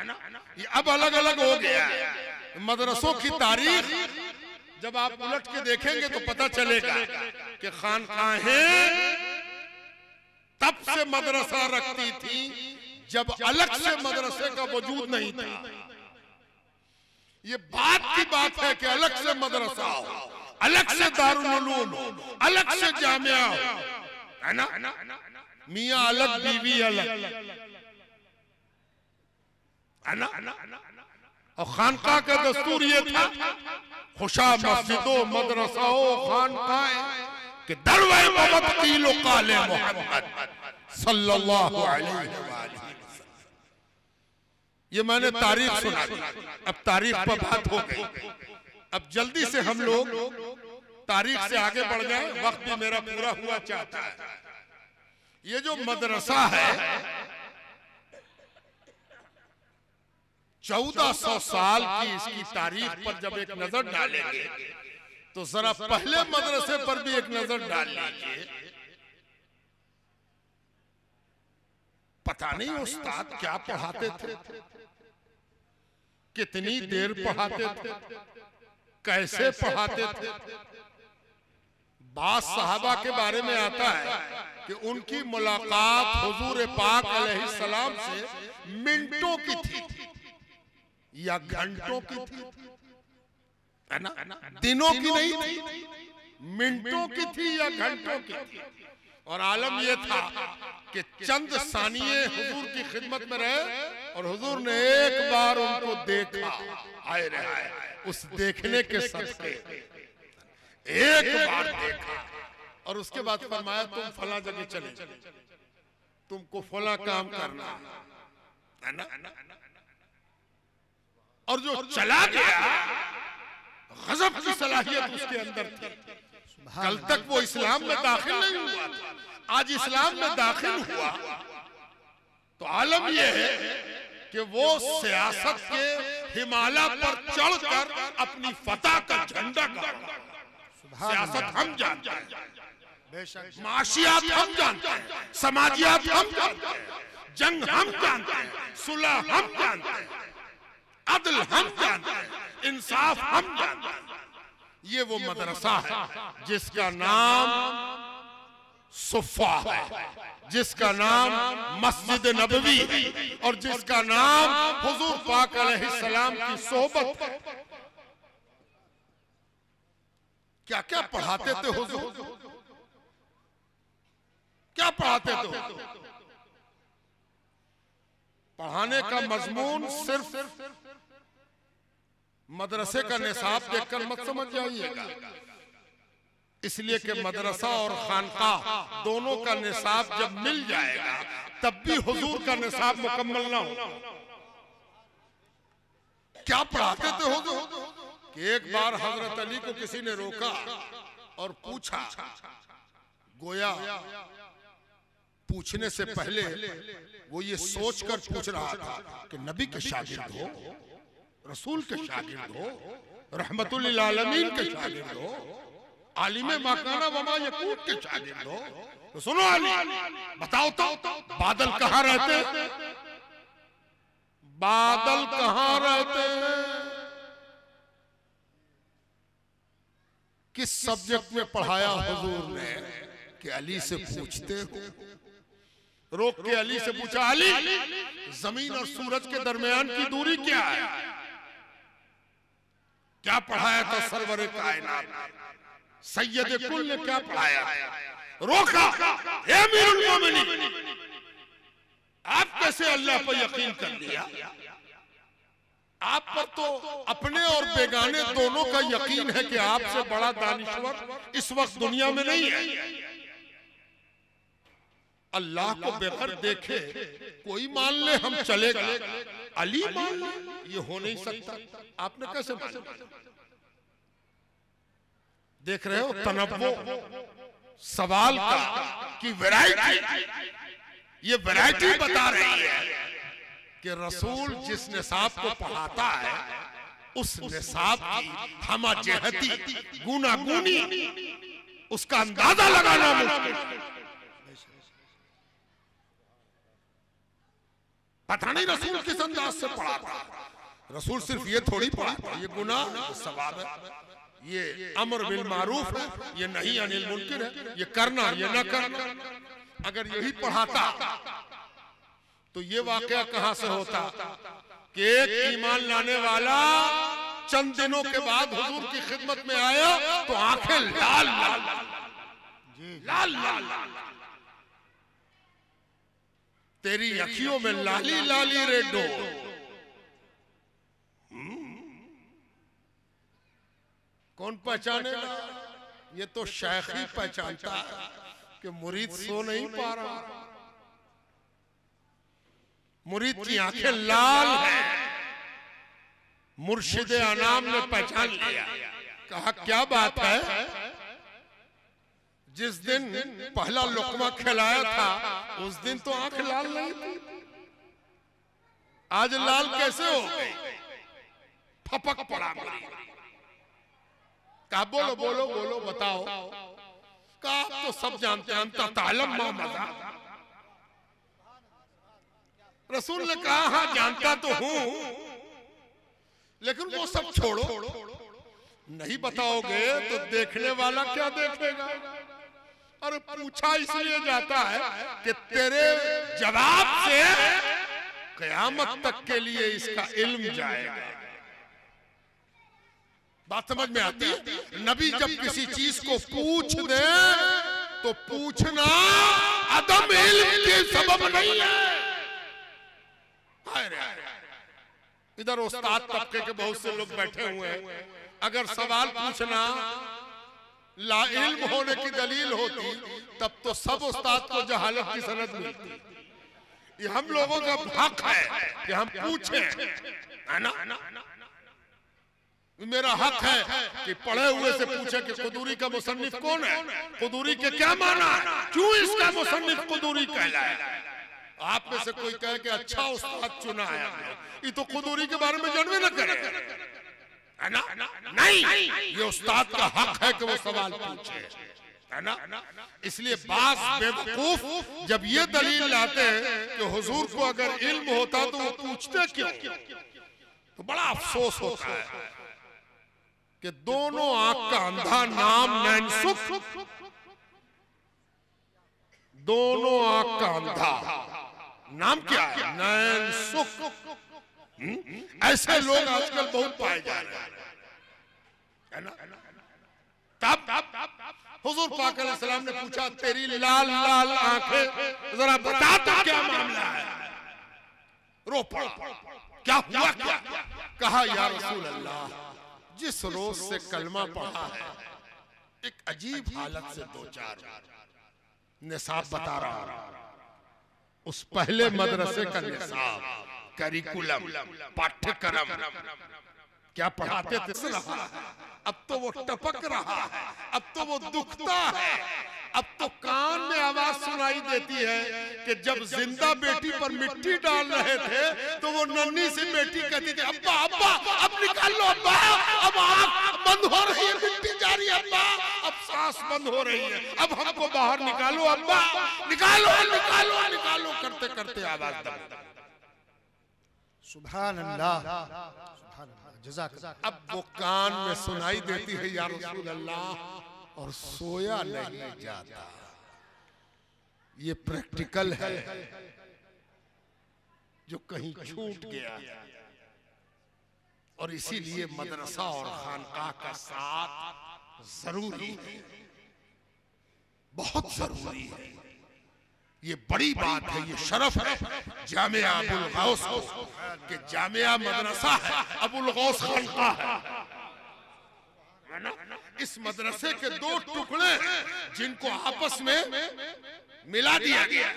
ये अब अलग अलग हो गया है। मदरसों की तारीख जब आप उलट के देखेंगे तो पता चलेगा कि खानकाहें तब से मदरसा रखती थी जब अलग से मदरसे का वजूद नहीं था। ये बात की बात है कि अलग से मदरसा हो, अलग से दारुल उलूम हो, अलग से जामिया हो, है ना। मियां अलग बीवी अलग, है ना। और खानकाह का दस्तूर ये था, खुशा मस्जिदों मदरसाओं खानकाहें कि दरवे मोहम्मद कीलो काले मोहम्मद सल्लल्लाहु अलैहि वसल्लम। ये मैंने तारीख सुना दी, अब तारीख पर बात हो गई। अब जल्दी से हम लोग तारीख से आगे बढ़ जाए, वक्त भी मेरा पूरा हुआ चाहता है। ये जो मदरसा है 1400 साल की इसकी तारीख पर जब एक नजर डालेंगे तो जरा पहले मदरसे पर भी एक नजर डाल लीजिए। पता नहीं उस्ताद क्या पढ़ाते थे, कितनी देर पढ़ाते थे, कैसे पढ़ाते थे। बास साहबा के बारे में आता है कि उनकी मुलाकात हुजूर पाक अलैहिस्सलाम से मिनटों की थी या घंटों की थी, है ना। दिनों की नहीं थी, मिनटों की थी या घंटों की थी। और आलम यह था कि चंद सानिये हुजूर की खिदमत में रहे और हुजूर ने एक बार उनको देखा। आए रहे उस देखने के सदके एक बार देखा और उसके बाद फरमाया तुम फला जगह चले, तुमको फला काम करना है ना। और जो चला गया गजब की सलाहियत उसके अंदर थी। कल तक वो इस्लाम में दाखिल नहीं हुआ था, आज इस्लाम में दाखिल हुआ तो आलम यह है कि वो सियासत के हिमालय पर चढ़कर अपनी फतह का झंडा गाड़ा। सियासत हम जानते हैं, माशियात हम जानते हैं, समाजियात हम जानते हैं, जंग हम जानते हैं, सुलह हम जानते हैं, अदल हम जानते हैं, इंसाफ हम जानते हैं। ये वो मदरसा है जिसका नाम सुफ़ा है, जिसका नाम मस्जिद नबवी है और जिसका नाम हुजूर पाक अलैहिस्सलाम की सोहबत है। क्या क्या पढ़ाते थे हुजूर, क्या पढ़ाते थे। पढ़ाने का मजमून सिर्फ मदरसे का निसाब देखकर मत समझ जाइएगा, इसलिए कि मदरसा और खानकाह दोनों का निसाब जब मिल जाएगा तब भी हुजूर का निसाब मुकम्मल ना हो। क्या पढ़ाते थे हुजूर कि एक बार हजरत अली को किसी ने रोका और पूछा, गोया पूछने से पहले वो ये सोचकर पूछ रहा था कि नबी के शागिर्द हो, रसूल के शागिर्द हो, रहमतुल लिल आलमीन के शागिर्द हो, आलिम माकाना वमा यकून के शागिर्द हो, तो सुनो अली बताओ तो बादल कहाँ रहते हैं? बादल कहाँ रहते हैं? किस सब्जेक्ट में पढ़ाया हुजूर ने कि अली से पूछते हो? रोक के अली से पूछा, अली जमीन और सूरज के दरमियान की दूरी क्या है? क्या पढ़ाया था सरवरे कायनात सैयद कुल ने? क्या पढ़ाया? रोका, हे अमीरुल मोमिनीन, आप कैसे अल्लाह पर यकीन कर लिया? आप पर तो अपने और बेगाने दोनों का यकीन है कि आपसे बड़ा दानिश्वर इस वक्त दुनिया में नहीं है। अल्लाह को बगैर देखे कोई मान ले हम चलेगा, अली मान ले ये हो नहीं सकता। आपने कैसे माना? देख रहे हो तनव्वु सवाल का की वैरायटी, ये वैरायटी बता रही है कि रसूल जिस निसाब को पढ़ाता है उस निसाब की हमाजहती गुनागुनी उसका अंदाजा लगाना मुश्किल। पता नहीं रसूल किस अंदाज से पढ़ाता। रसूल सिर्फ ये थोड़ी पढ़ाता, ये गुनाह सवाब है, ये अमर बिल मारूफ है, ये नहीं अनिल मुनकिर है, ये करना ये ना करना। अगर यही पढ़ाता तो ये वाकया कहां से होता कि एक ईमान लाने वाला चंद दिनों के बाद हुजूर की खिदमत में आया तो आंखें लाल लाल लाल लाल, तेरी अखियों में लाली लाली रेडो। कौन पहचानेगा? ये तो शेख ही पहचानता है कि मुरीद सो नहीं पा रहा, मुरीद की आंखें लाल हैं। मुर्शिद अनाम ने पहचान लिया, कहा क्या बात है, जिस दिन पहला लुकमा खिलाया था उस दिन तो आंख लाल नहीं थी, आज लाल कैसे हो गई? फपक पड़ा मुरीद। कहा बोलो बोलो बोलो बताओ। कहा तो सब जानते हैं, अंता तालम मा मज़ा। रसूल ने कहा हाँ जानता तो हूं, लेकिन वो सब छोड़ो, नहीं बताओगे तो देखने वाला क्या देखेगा? अरे पूछा इसलिए जाता है कि तेरे जवाब से कयामत तक के लिए इसका इल्म जाएगा। बात समझ में आती है? नबी जब किसी चीज को पूछ दे तो पूछना अदम इल्म के सबब नहीं है। इधर उस्ताद तबके के बहुत से लोग बैठे हुए हैं, अगर सवाल पूछना ला इल्म होने की दलील होती तब तो सब उस्ताद को जहालत की सनद मिलती। ये हम लोगों का हक है कि हम पूछें, है ना? मेरा हक है कि पढ़े हुए से पूछे कि कुदूरी का मुसन्निफ कौन है, कुदूरी के क्या माना है, क्यों इसका मुसन्निफ कुदूरी कहलाया। आप में से कोई कहे कि अच्छा उस्ताद चुना है, ये तो कुदूरी के बारे में जानवे न करे, है ना? नहीं, ये उस्ताद का हक है कि वो सवाल पूछे, है ना? इसलिए बास बेवकूफ जब ये दलील लाते हैं कि हुजूर को अगर इल्म होता तो वो पूछते क्यों, तो बड़ा अफसोस होता है कि दोनों आंख का अंधा नाम नैनसुख, दोनों आंख का अंधा नाम क्या है? नैनसुख। ऐसे लोग आजकल बहुत पाए जा रहे हैं, है ना? तब हुजूर पाक अलैहिस्सलाम ने पूछा तेरी लाल लाल आंखें जरा बता तो क्या मामला है? रो पड़ा। क्या हुआ क्या? कहा या रसूल अल्लाह, जिस रोज से कलमा पढ़ा है एक अजीब हालत से दो चार निसाब बता रहा हूं। उस पहले मदरसे का निसाब, करिकुलम, पाठ्यक्रम क्या पढ़ाते थे रहा है, अब तो वो टपक रहा है, अब तो वो दुखता है। अब तो कान में आवाज सुनाई देती है कि जब जिंदा बेटी पर मिट्टी डाल रहे थे तो वो नन्ही सी बेटी कहती थी अब्बा अब्बा अब निकाल लो अब्बा, अब आँख बंद हो रही है, मिट्टी जा रही है अब्बा, अब सांस बंद हो रही है, अब हमको बाहर निकालो अब्बा, निकालो निकालो निकालो करते करते आवाज दब। सुभान अल्लाह, सुभान अल्लाह, जज़ाक। अब वो कान में सुनाई देती है या रसूल अल्लाह, और सोया नहीं जाता। ये प्रैक्टिकल है जो कहीं छूट गया, और इसीलिए मदरसा और खानकाह का साथ जरूरी है, बहुत जरूरी है। ये बड़ी बात है, ये शरफ है जामिया अबुल गौस कि जामिया मदरसा है, अबुल गौस खानकाह है ना। इस मदरसे के दो टुकड़े जिनको आपस में मिला दिया गया,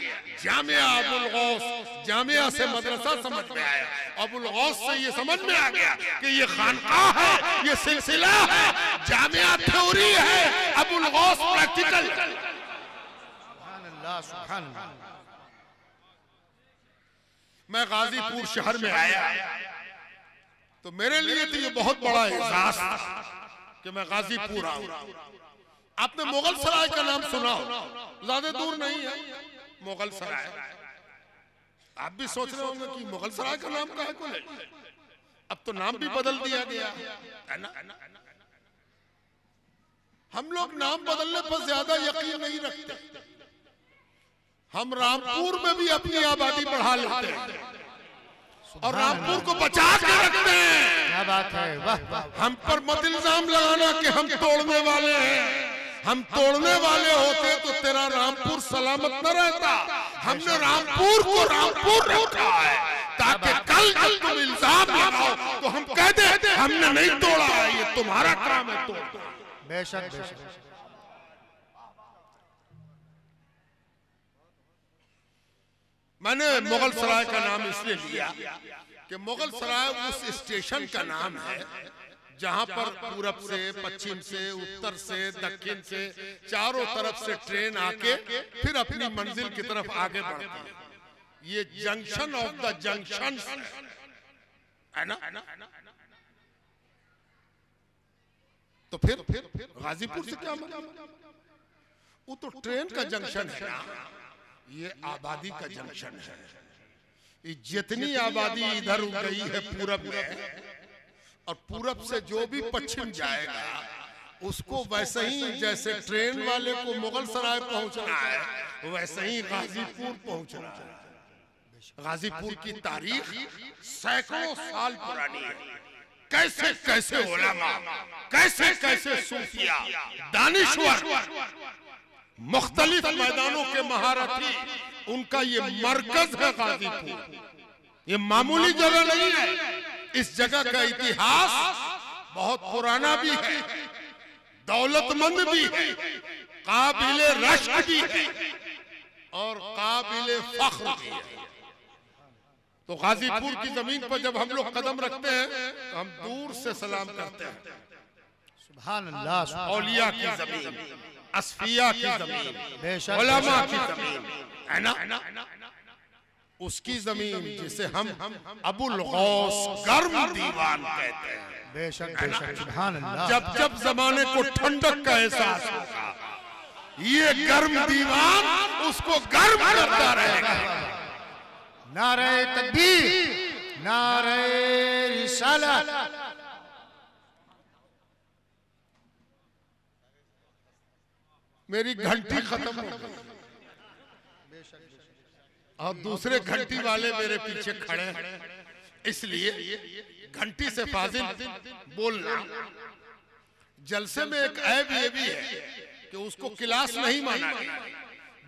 जामिया अबुल गौस, जामिया से मदरसा समझ में आया, अबुल गौस से ये समझ में आ गया कि ये खानकाह है, ये सिलसिला है, जामिया थ्योरी है, अबुल गौस प्रैक्टिकल। सुभान अल्लाह, सुभान अल्लाह। मैं गाजीपुर शहर में आया तो मेरे लिए तो ये बहुत बड़ा एहसास कि मैं गाजीपुर आऊं। आपने मुगल सराय का नाम सुना हो, ज्यादा दूर नहीं है मुगल सराय। आप भी सोच रहे होंगे कि मुगल सराय का नाम काहे को ले, अब तो नाम भी बदल दिया गया है ना। हम लोग नाम बदलने पर ज्यादा यकीन नहीं रखते, हम रामपुर में भी अपनी आबादी बढ़ा लेते हैं और रामपुर को बचा के रखते हैं। क्या बात है, वाह वाह। हम पर मत इल्जाम लगाना कि हम तोड़ने वाले हैं, हम तोड़ने वाले होते तो तेरा रामपुर सलामत न रहता। हमने रामपुर को रामपुर रखा है ताकि कल जब तुम इल्जाम लगाओ तो हम कह दे हमने नहीं तोड़ा है, ये तुम्हारा काम है तोड़। बेशक बेशक। मैंने मुगल सराय का नाम इसलिए लिया कि मुगल सराय उस स्टेशन का नाम है जहां पर पूरब से, पश्चिम से, उत्तर से, दक्षिण से, चारों तरफ से ट्रेन आके फिर अपनी मंजिल की तरफ आगे बढ़ती है। ये जंक्शन ऑफ द जंक्शन है ना। तो फिर गाजीपुर से क्या मतलब, वो तो ट्रेन का जंक्शन है ना, ये आबादी का जंक्शन है। ये जितनी आबादी इधर गई है पूरब में, और पूरब से जो भी पश्चिम जाएगा उसको वैसे ही जैसे ट्रेन वाले को मुगल सराय पहुंचना है वैसे ही गाजीपुर पहुंचना है। गाजीपुर की तारीख सैकड़ों साल पुरानी है। कैसे कैसे उलमा, कैसे कैसे सूफिया, दानिश्वर, मुख्तलिफ मैदानों के महारथी, उनका ये मरकज है गाजीपुर। ये मामूली जगह नहीं है, इस जगह का इतिहास बहुत पुराना भी है, दौलतमंद भी है, काबिले रश्क भी है और काबिले फख्र भी है। तो गाजीपुर की जमीन पर जब हम लोग कदम रखते हैं तो हम दूर से सलाम करते हैं। सुभान अल्लाह। औलिया की जमीन, असफिया की जमीन, उलमा की जमीन है ना, उसकी जमीन जिसे हम अबुल गौस गर्म दीवान कहते हैं। बेशक बेशक, सुभान अल्लाह। जब जब जमाने को ठंडक का एहसास होगा ये गर्म दीवान उसको गर्म करता रहेगा। नारे तकबीर, नारे रिसालत। मेरी घंटी खत्म हो गई और दूसरे घंटी वाले मेरे पीछे खड़े हैं, इसलिए घंटी से फाजिल बोलना। जलसे में एक ऐब ये भी है कि उसको किलास नहीं माना गया।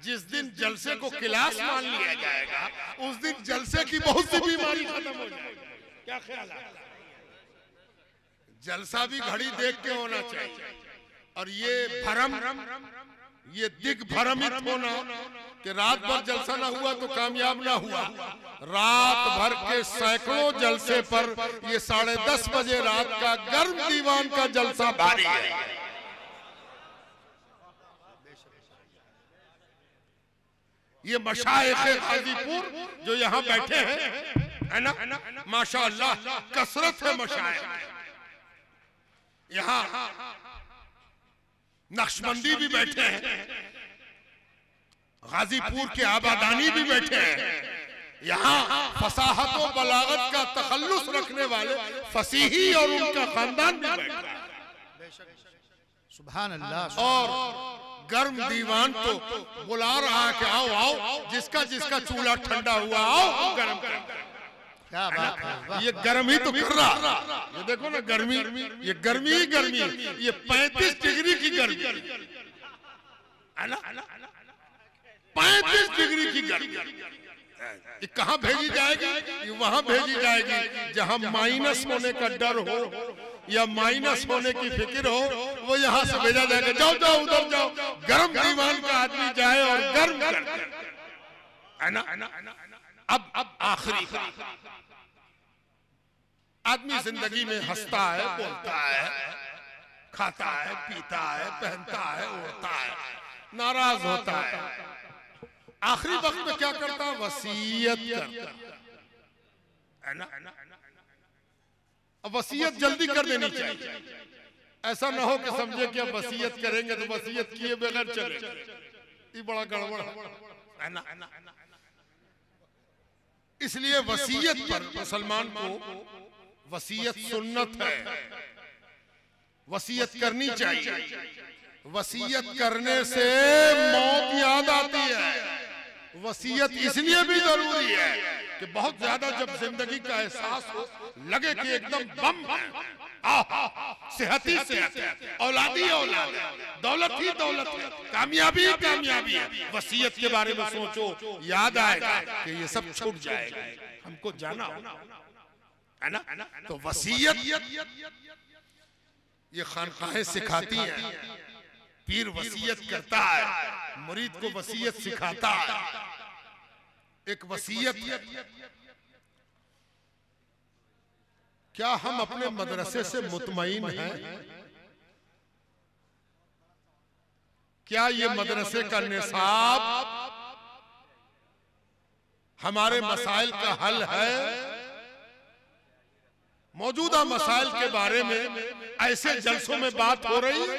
जिस दिन जलसे को किलास मान लिया जाएगा उस दिन जलसे की बहुत सी बीमारी खत्म हो जाएगी। क्या ख्याल आता है? जलसा भी घड़ी देख के होना चाहिए। और ये भरम, ये दिग्भ्रमित होना कि रात भर जलसा ना हुआ तो कामयाब ना हुआ। रात भर के सैकड़ों जलसे पर ये 10:30 बजे रात का गर्म दीवान का जलसा भारी है। ये मशाइख गाजीपुर जो यहाँ बैठे हैं, है ना, माशाअल्लाह कसरत है मशाइख। यहाँ नक्शबंदी भी बैठे हैं, गाजीपुर के आबादानी भी बैठे हैं, यहाँ फसाहत और बलागत का तखल्लुस रखने वाले फसीही और उनका खानदान भी बैठा है। सुभान अल्लाह। और गर्म दीवान तो बुला रहा है कि आओ आओ, जिसका जिसका चूल्हा ठंडा हुआ आओ गर्म करो। क्या बात है, ये गर्मी तो कर रहा, ये देखो ना गर्मी, ये गर्मी ही गर्मी, ये 35 डिग्री की गर्मी है ना, 35 डिग्री की गर्मी। ये कहाँ भेजी जाएगी? ये वहां भेजी जाएगी जहां माइनस होने का डर हो या माइनस होने की फिक्र हो, वो यहाँ से भेजा जाएगा। जाओ जाओ उधर जाओ, गर्म दीवान का आदमी जाए और गर्म कर, है ना। अब आखिरी आदमी जिंदगी में हंसता है, बोलता है, खाता है, पीता है, पहनता है, उड़ता है, नाराज होता है। आखिरी वक्त में क्या करता है? वसीयत करता है ना। अब वसीयत जल्दी कर देनी चाहिए। ऐसा ना हो कि समझे कि अब वसीयत करेंगे तो वसीयत किए बगैर चले, ये बड़ा गड़बड़ है ना। इसलिए वसीयत पर मुसलमान को वसीयत सुन्नत है, वसीयत करनी चाहिए। वसीयत करने से मौत याद आती है। वसीयत इसलिए भी जरूरी है कि बहुत ज्यादा जब जिंदगी का एहसास हो, लगे कि एकदम बम है, सेहत ही सेहत है, औलाद ही औलाद है, दौलत ही दौलत है, कामयाबी ही कामयाबी है, वसीयत के बारे में सोचो, याद आएगा कि ये सब छूट जाएगा, हमको जाना है ना। तो वसीयत ये खानकाहें सिखाती हैं, पीर वसीयत करता है, मुरीद को वसीयत सिखाता है। एक वसीयत क्या हम अपने मदरसे से मुतमईन हैं? क्या ये मदरसे का निसाब हमारे मसाइल का हल है? मौजूदा मसाइल के बारे में ऐसे जलसों में बात हो रही है?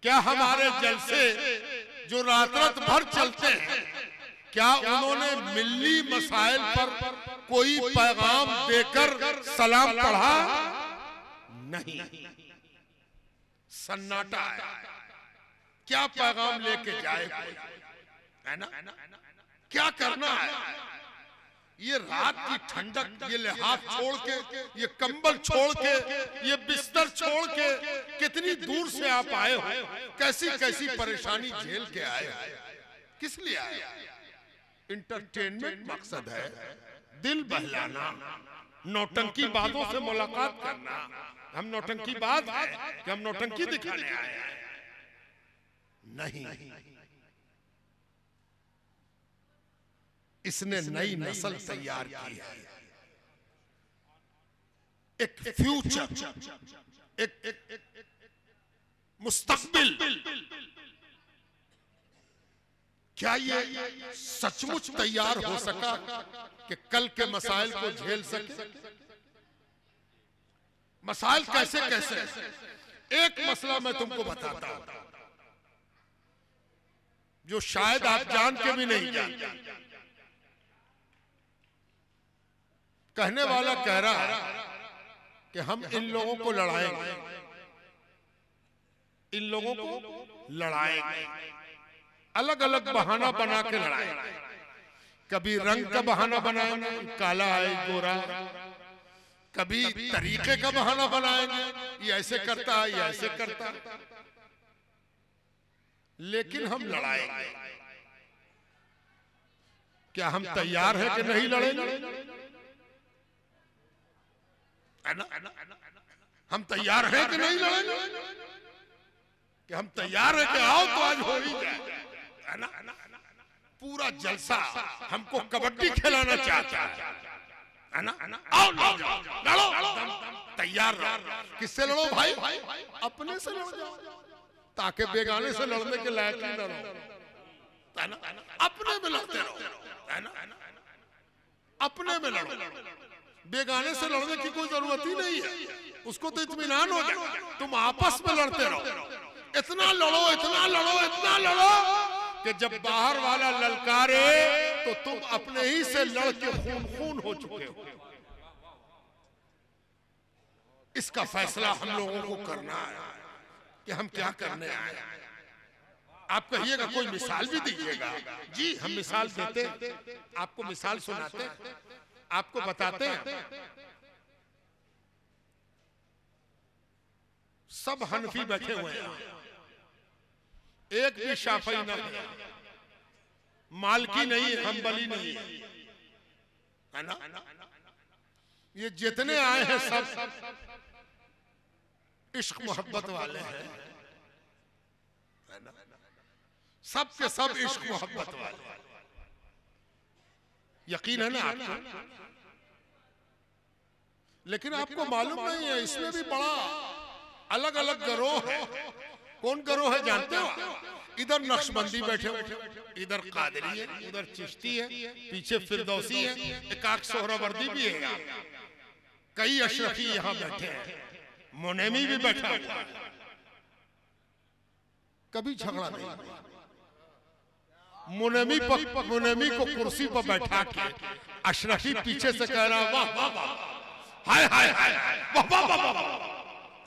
क्या हमारे जलसे जो रात रात भर चलते हैं, क्या उन्होंने मिल्ली मसाइल पर कोई पैगाम देकर सलाम पढ़ा? नहीं, सन्नाटा है। क्या पैगाम लेके जाए कोई, है ना? क्या करना है? ये रात की ठंडक, ये लिहाफ छोड़ के, ये कंबल छोड़ के, ये बिस्तर छोड़ के कितनी दूर से आप आए हो, कैसी कैसी परेशानी झेल के आए हो, किस लिए आए? इंटरटेनमेंट मकसद है, दिल बहलाना, नौटंकी बातों से मुलाकात करना। हम नौटंकी बात है कि हम नौटंकी दिखाने आए हैं, नहीं। इसने नई नस्ल तैयार की है, एक फ्यूचर, एक मुस्तकबिल। क्या ये सचमुच तैयार हो सका कि कल के मसाइल को झेल सके? मसाइल कैसे कैसे? एक मसला मैं तुमको बताता हूं जो शायद आप जान के भी नहीं जानते। कहने वाला कह रहा है कि हम इन लोगों को लड़ाएंगे, इन लोगों को लड़ाएंगे, अलग अलग बहाना बना के लड़ाएंगे। कभी रंग का बहाना बनाएंगे, काला है गोरा, कभी तरीके का बहाना बनाएंगे, ये ऐसे करता है, ये ऐसे करता है, लेकिन हम लड़ाएंगे। क्या हम तैयार हैं कि नहीं लड़ेंगे? है ना? हम तैयार हैं कि नहीं लड़ेंगे? कि हम तैयार हैं कि आओ तो आज हो ही जाए, है ना? पूरा जलसा हमको कबड्डी खिलाना चाहता है ना? आओ लड़ो, तैयार रहो। किससे लड़ो भाई? अपने से लड़ जाओ, ताकि बेगाने से लड़ने के लायक ही ना रहो, है ना? अपने में लड़ते रहो, है ना? अपने में लड़ो, बेगाने से लड़ने की कोई जरूरत ही नहीं है, उसको तो इत्मीनान हो जाए। तुम आपस में लड़ते रहो, इतना लड़ो, इतना लड़ो, इतना लड़ो कि जब बाहर वाला ललकारे तो तुम अपने ही से लड़ के खून खून हो चुके हो। इसका फैसला हम लोगों को करना है कि हम क्या करने आए। आप कहिएगा कोई मिसाल भी दीजिएगा। जी हम मिसाल देते, आपको मिसाल सुनाते, आपको बताते हैं। सब हनफी बैठे हुए हैं, एक भी शाफई नहीं है, मालकी नहीं है, हम्बली नहीं है ना? ये जितने आए हैं सब इश्क मोहब्बत वाले हैं, है ना? सब के सब इश्क मोहब्बत वाले। यकीन है ना आपको? लेकिन आपको मालूम नहीं है इसमें भी बड़ा अलग अलग गिरोह है। कौन गिरोह है जानते हो? इधर नक्शबंदी बैठे हुए, इधर कादरी है, उधर चिश्ती है, पीछे फिरदौसी है, एकाक सोहरावर्दी भी है, कई अशरफी यहाँ बैठे हैं, मुनेमी भी बैठा हुआ है। कभी झगड़ा नहीं। मुनेमी को कुर्सी पर बैठा के अशरफी पीछे से कह रहा वाह वाह वाह, हाय हाय हाय, वाह वाह वाह वाह,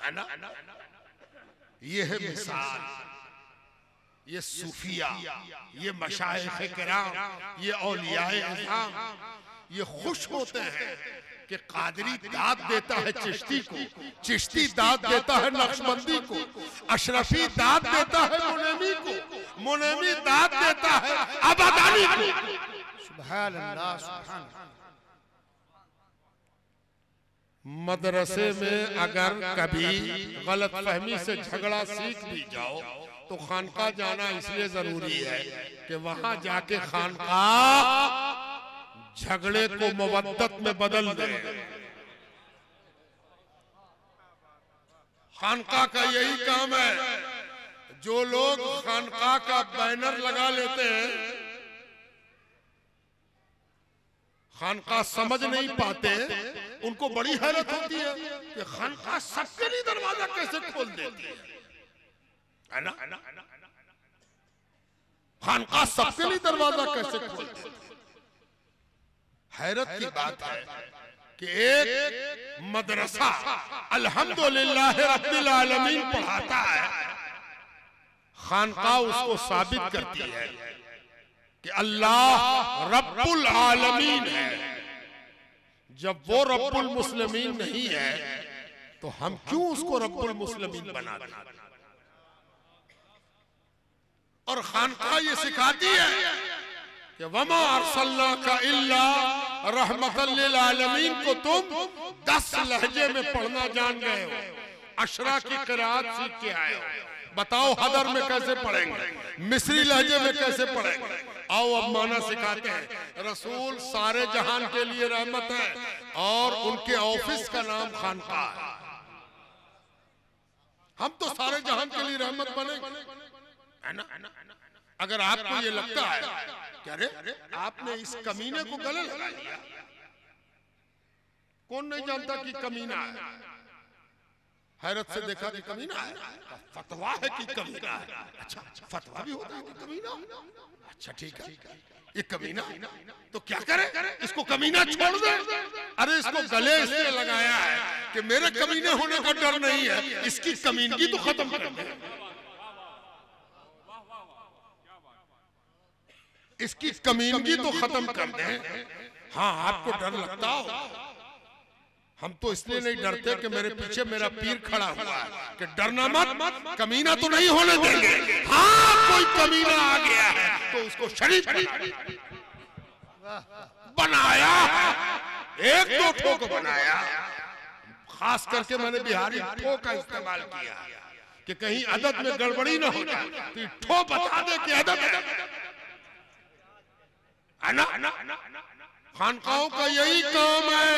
है ना? ये है मिसाल, ये सूफिया, ये मशाइख़ किराम, ये औलियाए अज़ाम, ये खुश होते हैं कि कादरी दाद देता है चिश्ती को, चिश्ती दाद देता है नक्शबंदी को, अशरफी दाद देता है मुनेमी को, मुनेमी दाद देता है अबादानी को। सुभान अल्लाह, सुभान अल्लाह। मदरसे में अगर कभी गलत फहमी से झगड़ा सीख भी जाओ तो खानका जाना इसलिए जरूरी है कि वहां जाके खानका झगड़े को मवद्दत में बदल दे। खानका का यही काम है। जो लोग खानका का बैनर लगा लेते हैं, खानका समझ नहीं पाते, उनको बड़ी हैरत होती है कि खानका सबके लिए दरवाजा कैसे खोल देती है ना? खानका सबके लिए दरवाजा कैसे खोल देती है? हैरत की बात है कि एक मदरसा अल्हम्दुलिल्लाह रब्बिल आलमीन पढ़ाता है, खानका उसको साबित करती है कि अल्लाह रब्बुल आलमीन है। जब वो रब्बुल मुस्लिमीन नहीं है तो हम क्यों उसको रब्बुल मुस्लिमीन बना दें? और खानका ये सिखाती है कि वमा अरसलनाका इल्ला रहमतल लिल आलमीन को तुम 10 लहजे में पढ़ना जान गए हो, अशरा की क़िराअत सीख के आए हो। बताओ हदर में कैसे पढ़ेंगे, मिस्री लहजे में कैसे पढ़ेंगे? आओ अब माना सिखाते हैं। रसूल सारे जहान के लिए रहमत है और उनके ऑफिस का नाम खानका है। हम तो सारे जहान के लिए रहमत बने, है ना? अगर आपको ये लगता है कि अरे आपने इस कमीने को गले लगा लिया, कौन नहीं जानता कि कमीना है? हैरत से देखा कि कमीना है, फतवा है कि कमीना है। अच्छा फतवा भी होता है कि कमीना? अच्छा ठीक है, ये कमीना तो क्या करे? इसको कमीना छोड़ दे। अरे इसको गले इसलिए लगाया है कि मेरे कमीने होने का डर नहीं है, इसकी कमीनगी तो खत्म कर दे, इसकी कमीनगी तो खत्म कर दे। हाँ आपको डर लगता हो, हम तो इसलिए नहीं डरते कि मेरे पीछे मेरा पीर खड़ा हुआ है कि डरना मत, कमीना तो नहीं होने देंगे। हाँ कोई कमीना आ गया है तो उसको शरीफ बनाया, एक दो ठोक बनाया, खास करके मैंने बिहारी ठो का इस्तेमाल किया कि कहीं अदद में गड़बड़ी ना हो जाए, तो ये ठो बता दे कि अदद है ना। खानकाहों का यही काम है,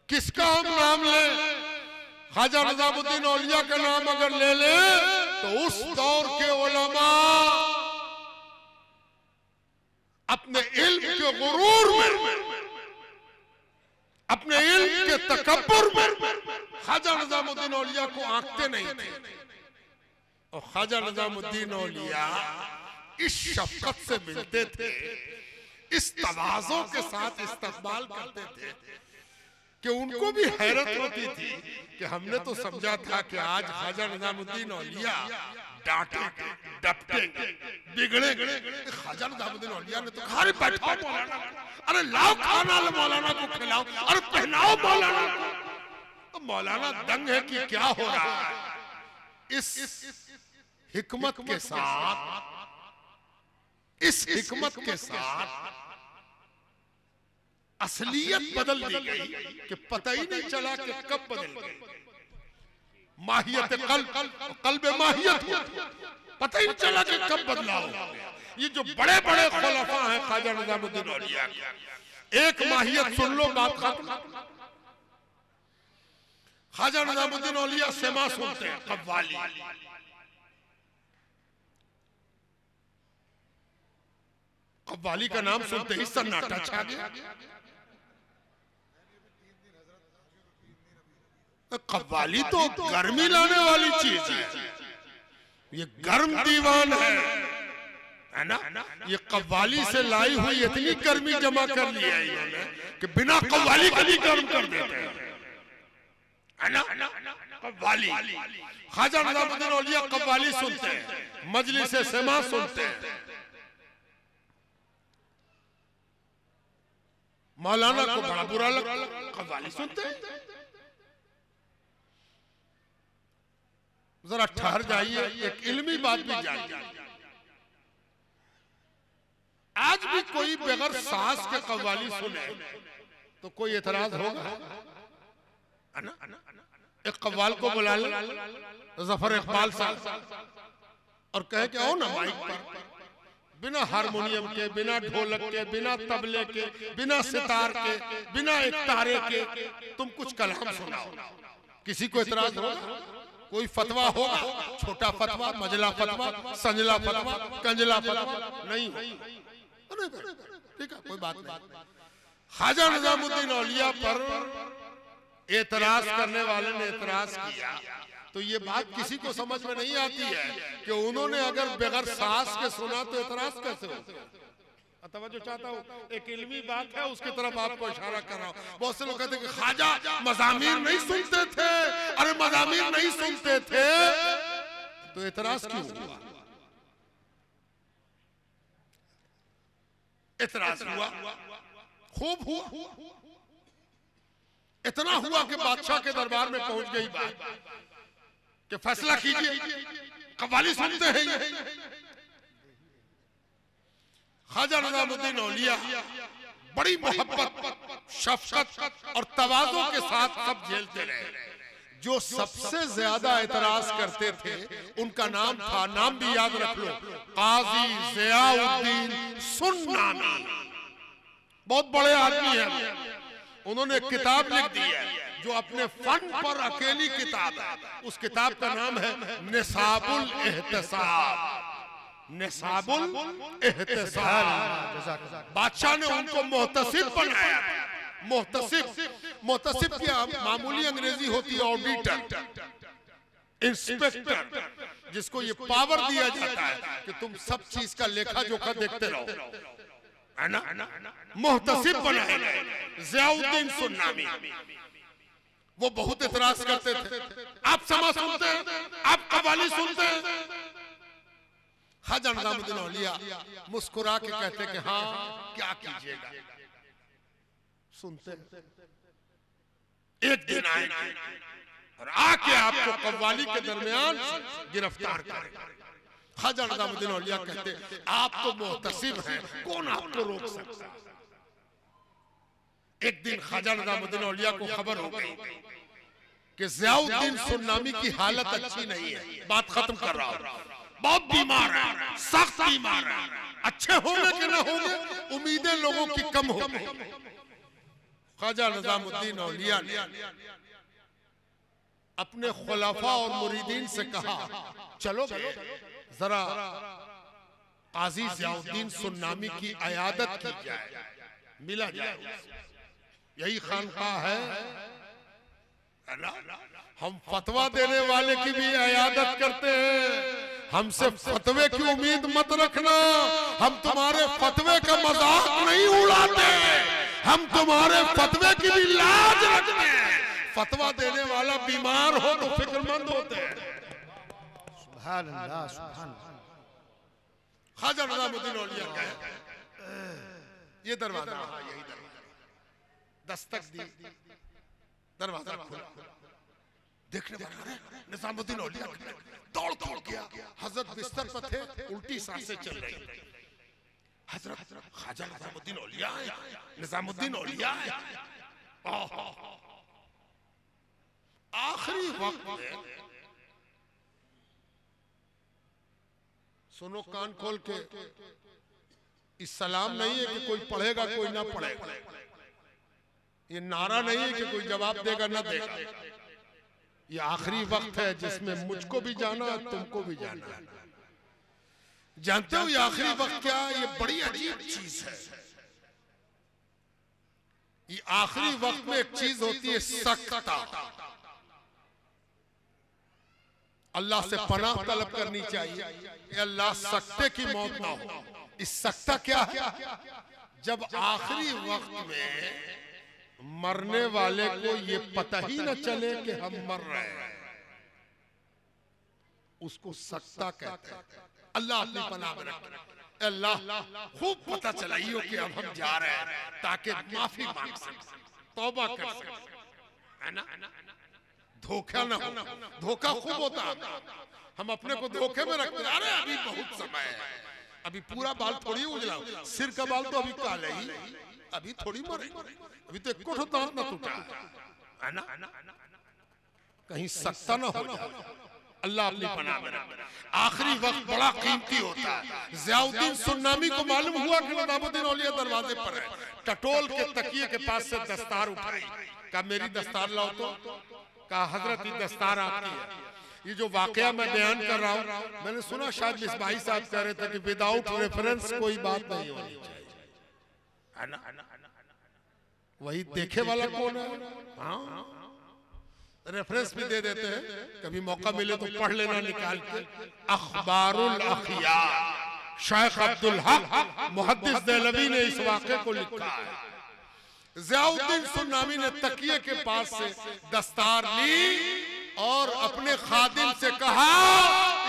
किसका हम नाम ले, ख्वाजा निजामुद्दीन औलिया का नाम अगर ले ले तो उस दौर के उलमा अपने इल्म के गुरूर में, अपने इल्म के तकब्बुर में ख्वाजा निजामुद्दीन औलिया को आंकते नहीं थे। और ख्वाजा निजामुद्दीन औलिया इस शफकत से मिलते थे, इस तवाज़ो के साथ इस्तकबाल करते थे कि उनको भी हैरत होती थी कि हमने तो समझा था कि आज ख्वाजा निजामुद्दीन औलिया डांटेंगे, डपटेंगे, बिगड़ेंगे। ख्वाजा निजामुद्दीन औलिया ने तो अरे बैठाओ मौलाना, अरे लाओ खाना मौलाना को खिलाओ, अरे पहनाओ मौलाना को। तो मौलाना दंग है कि क्या हो रहा है। इस हिकमत के साथ, इस हिकमत के साथ असलियत बदल दी गई कि पता ही नहीं चला कि कब बदल गई। माहियत कल्ब माहियत हो, पता ही नहीं चला कि कब बदलाव हो। ये जो बड़े बड़े खुलफा हैं ख्वाजा निजामुद्दीन औलिया के, एक माहियत सुन लो, बात खत्म। ख्वाजा निजामुद्दीन औलिया सेमा सुनते हैं, कव्वाली। कव्वाली का नाम सुनते ही सन्नाटा छा गया। कव्वाली तो गर्मी लाने वाली चीज है, ये गर्म दीवान है ना। ये कव्वाली से लाई हुई इतनी गर्मी जमा कर ली है इन्होंने कि बिना कव्वाली के भी गर्म कर देते हैं ना। कव्वाली, ख्वाजा निजामुद्दीन औलिया कव्वाली सुनते हैं, मजलिस सेमा सुनते हैं। मौलाना को बड़ा बुरा लगता, कव्वाली सुनते हैं। जरा ठहर जाइए, एक इल्मी बात भी जानिए। आज भी कोई बगैर सास के कव्वाली सुने तो कोई एतराज होगा? एक कव्वाल को बुला ले, जफर इकबाल साहब, और कहे कि आओ ना माइक पर, बिना हारमोनियम के, बिना ढोलक के, बिना तबले के, बिना सितार के, बिना एक तारे के तुम कुछ कलाम सुनाओ। किसी को एतराज होगा? कोई फतवा होगा? छोटा फतवा, मजला फतवा, संजला फतवा, कंजला फतवा नहीं हो। ठीक है, कोई बात नहीं। ख्वाजा निजामुद्दीन औलिया पर एतराज करने वाले ने एतराज किया तो ये बात किसी को समझ में नहीं आती है कि उन्होंने अगर बगैर सास के सुना तो एतराज कैसे हो। तवज्जो चाहता हूँ, एक इल्मी बात है, उसकी तरफ आपको इशारा कर रहा हूँ। बहुत से लोग कहते हैं कि ख्वाजा मज़ामीर नहीं सुनते थे। अरे मज़ामीर नहीं सुनते थे तो एतराज क्यों हुआ? एतराज हुआ, खूब हुआ, इतना हुआ कि बादशाह के दरबार में पहुंच गई बात कि फैसला कीजिए, कव्वाली सुनते हैं ये। ख्वाजा निजामुद्दीन औलिया बड़ी मोहब्बत, शफकत और तवाज़ो के साथ सब झेलते रहे। जो सबसे ज्यादा एतराज करते थे उनका नाम था, नाम भी याद रख लो, काजी ज़ियाउद्दीन सुन्नामी। बहुत बड़े आदमी हैं। उन्होंने एक किताब लिख दी है जो अपने फन पर अकेली किताब है। उस किताब का नाम है निसाबुल एहतसाब। निसाबुल एहतसाब। बादशाह ने उनको मोहतसिब बनाया। मोहतसिब की मामूली अंग्रेजी होती है ऑडिटर, इंस्पेक्टर, जिसको ये पावर दिया जाता है कि तुम सब चीज का लेखा जोखा देखते रहो, है ना। मोहतसिब बनाए गए ज़ियाउद्दीन सुन्नामी। वो बहुत एतराज करते थे। आप समा सुनते हैं, आप कव्वाली सुनते हैं। ख्वाजा निजामुद्दीन औलिया मुस्कुरा के कहते कि हाँ क्या कीजिएगा, सुनते हैं। एक दिन आएंगे और आके आपको कव्वाली के दरमियान गिरफ्तार करेंगे। ख्वाजा निजामुद्दीन औलिया कहते आप तो मोहतसिब हैं, कौन आपको रोक सकता है। एक दिन ख्वाजा निजामुद्दीन औलिया को खबर हो गई कि ज़ियाउद्दीन सुन्नामी की हालत अच्छी नहीं है। बात खत्म कर रहा हूं, बहुत बीमार है, सख्त बीमार है। अच्छे होंगे कि ना होंगे, उम्मीदें लोगों की कम हो गई। ख्वाजा निजामुद्दीन औलिया ने अपने खुलाफा और मुरीदीन से कहा, चलो जरा काजी ज़ियाउद्दीन सुन्नामी की अयादत की जाए, मिला जाए। यही खानकाह है ना? हम फतवा देने वाले की भी अयादत करते हैं। हमसे फतवे की उम्मीद मत रखना, हम तुम्हारे फतवे का मजाक नहीं उड़ाते, हम तुम्हारे फतवे की भी लाज रखते हैं। फतवा देने वाला बीमार हो तो फिक्रमंद होते हैं। सुभान अल्लाह, सुभान अल्लाह। ख्वाजा निजामुद्दीन औलिया गए, ये दरवाजा, यही दरवाजा, दस्तक दी, दरवाजा खुला। देखने वाले निजामुद्दीन औलिया दौड़ गया। हजरत बिस्तर पर थे, उल्टी सांसें चल रही। हजरत ख्वाजा निजामुद्दीन औलिया आए, निजामुद्दीन औलिया आए। आखिरी वक्त में, सुनो कान खोल के, इस सलाम नहीं है कि कोई पढ़ेगा कोई ना पढ़ेगा, ये नारा नहीं है कि कोई जवाब देगा ना देगा। ये आखिरी वक्त है जिसमें मुझको भी जाना है, तुमको भी जाना है। जानते हो ये आखिरी वक्त क्या है? ये बड़ी अजीब चीज है। ये आखिरी वक्त में एक चीज होती है सकता। अल्लाह से पनाह तलब करनी चाहिए कि अल्लाह सकते की मौत ना हो। इस सकता क्या है? जब आखिरी वक्त में मरने वाले को ये पता ही न चले कि हम मर रहे हैं, उसको सकता कहते हैं। अल्लाह अपनी पनाह में रखे। अल्लाह खूब पता चलाइयो कि अब हम जा रहे हैं, ताकि माफी मांग सके, तौबा कर सके, है ना? धोखा ना हो। धोखा खूब होता है, हम अपने को धोखे में रखते हैं। अरे अभी बहुत समय है, अभी पूरा बाल थोड़ी उजला, सिर का बाल तो अभी काले ही, अभी थोड़ी मरे, अभी तो एक दांत ना टूटा, है ना? कहीं सकता ना हो जाए। अल्लाह अपनी पनाह में रखे। आखिरी वक्त बड़ा कीमती होता है। ज़ियाउद्दीन सुन्नामी को मालूम हुआ कि निजामुद्दीन औलिया दरवाजे पर है। टटोल के तकिए के पास से दस्तार उठाई, कहा मेरी दस्तार लाओ तो। कहा हजरत ये दस्तार आपकी है। ये जो वाकया मैं बयान कर रहा हूँ, मैंने सुना शायद मिसबाही साहब कह रहे थे कि विदाउट रेफरेंस कोई बात नहीं होनी चाहिए, है ना? वही देखे वाला कौन है? हाँ, रेफरेंस भी दे देते हैं, कभी मौका मिले तो पढ़ लेना निकाल के। अखबारुल अखियार, शेख अब्दुल हक मुहद्दिस देहलवी ने इस वाक़े को लिखा है। ज़ियाउद्दीन सुन्नामी ने तकिए के पास से दस्तार ली और अपने खादिम से कहा,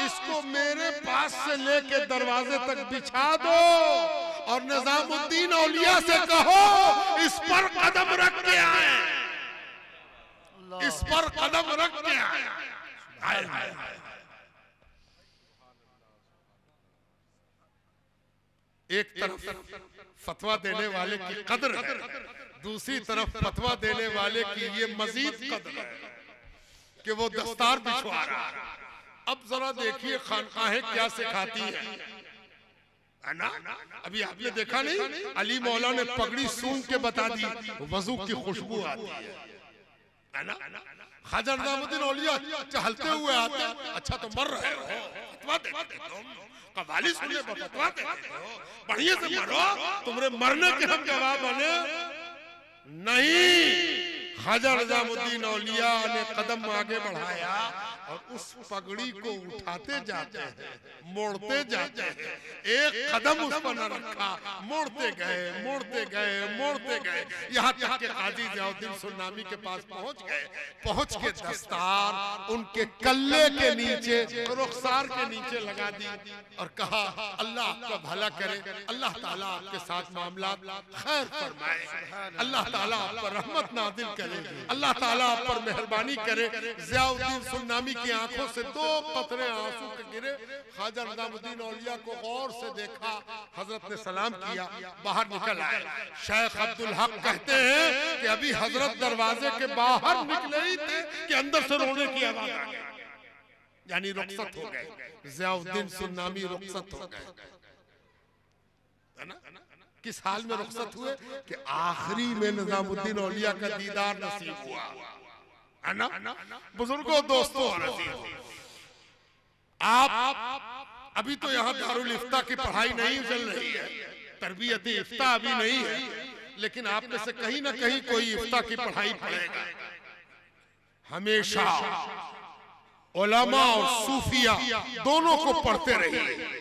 इसको मेरे पास से लेके दरवाजे तक बिछा दो और निजामुद्दीन औलिया से कहो इस पर कदम रख के आए, इस पर कदम रख के आए। एक तरफ फतवा देने वाले की कदर है, दूसरी तरफ फतवा देने वाले की ये मजीद कदर है कि वो दस्तार बिछवा रहा है। अब जरा देखिए खानकाहें क्या सिखाती है ना? अभी आपने देखा नहीं, अली मौला ने पगड़ी सूंघ के बता दी वजू की खुशबू आती है ना? ख्वाजा निजामुद्दीन औलिया चहलते हुए आते, अच्छा तो मर रहे हो, फतवा देते तुम, कव्वाली सुनने पर फतवा देते हो, बढ़िया से मरो, तुम्हारे मरने के हम जवाब बने नहीं। ख्वाजा निजामुद्दीन औलिया ने कदम आगे बढ़ाया और उस पगड़ी को उठाते जाते हैं, मोड़ते जाते हैं, एक कदम उस पर न रखा, मोड़ते गए, मोड़ते गए, मोड़ते गए, यहाँ तक कि काजी ज़ियाउद्दीन सुन्नामी के पास पहुंच गए। पहुंच के दस्तार उनके कल्ले के नीचे, रुखसार के नीचे लगा दी और कहा अल्लाह आपका भला करे, अल्लाह ताला आपके साथ मामला खैर फरमाए, अल्लाह ताला आप पर रहमत नाज़िल करे, अल्लाह ताला आप पर मेहरबानी करे। ज़ियाउद्दीन सुन्नामी की आंखों से 2 कतरे आंसू के गिरे। ख्वाजा निजामुद्दीन औलिया को गौर से देखा, हजरत ने सलाम किया, बाहर निकल आए। शेख अब्दुल हक कहते हैं कि अभी हजरत दरवाजे के बाहर निकले ही थे कि अंदर से रोने की आवाज आ गई, यानी रुखसत हो गए। ज़ियाउद्दीन सुन्नामी रुखसत हो गए, है ना? किस हाल में रुखसत हुए कि आखिरी में निजामुद्दीन औलिया का दीदार नसीब हुआ, है ना? बुजुर्गों, दोस्तों, आप अभी तो यहाँ दारुल इफ्ता की पढ़ाई नहीं चल रही है, तरबियत इफ्ता अभी नहीं है, लेकिन आप में से कहीं ना कहीं कोई इफ्ता की पढ़ाई पढ़ेगा। हमेशा उलमा और सूफिया दोनों को पढ़ते रहिए।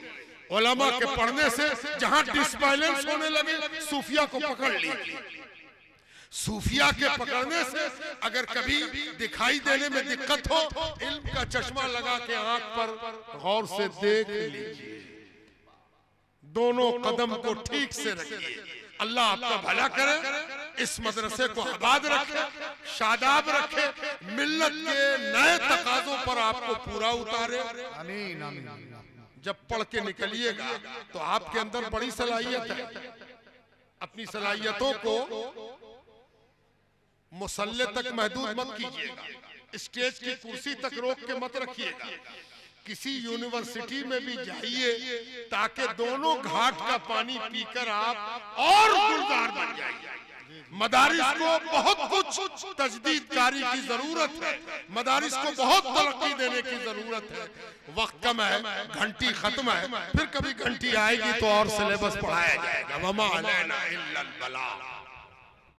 उलमा के पढ़ने से जहां डिसबैलेंस होने लगे, सूफिया को पकड़ लीजिए। सूफिया के पकड़ने से अगर कभी दिखाई देने में दिक्कत हो, इल्म का चश्मा लगा के आंख पर गौर से देख लीजिए। दोनों कदम को ठीक से रखिए। अल्लाह आपका भला करे, इस मदरसे को आबाद रखे, शादाब रखे, मिल्लत के नए तकाजों पर आपको पूरा उतारे। आमीन आमीन। जब पढ़ के निकलिएगा तो आपके अंदर बड़ी सलाहियत है। अपनी सलाहियतों को मुसल्ले तक महदूद मत कीजिएगा, स्टेज की कुर्सी तक रोक के मत रखिएगा। किसी यूनिवर्सिटी में भी जाइए ताकि दोनों घाट का पानी पीकर आप और गुलजार बन जाइए। मदारिस को बहुत कुछ तजदीदकारी की जरूरत है, मदारिस को बहुत तरक्की देने की जरूरत है। वक्त कम है, घंटी खत्म है, फिर कभी घंटी आएगी तो और सिलेबस पढ़ाया जाएगा। वमा अलैना इल्लल बलाग।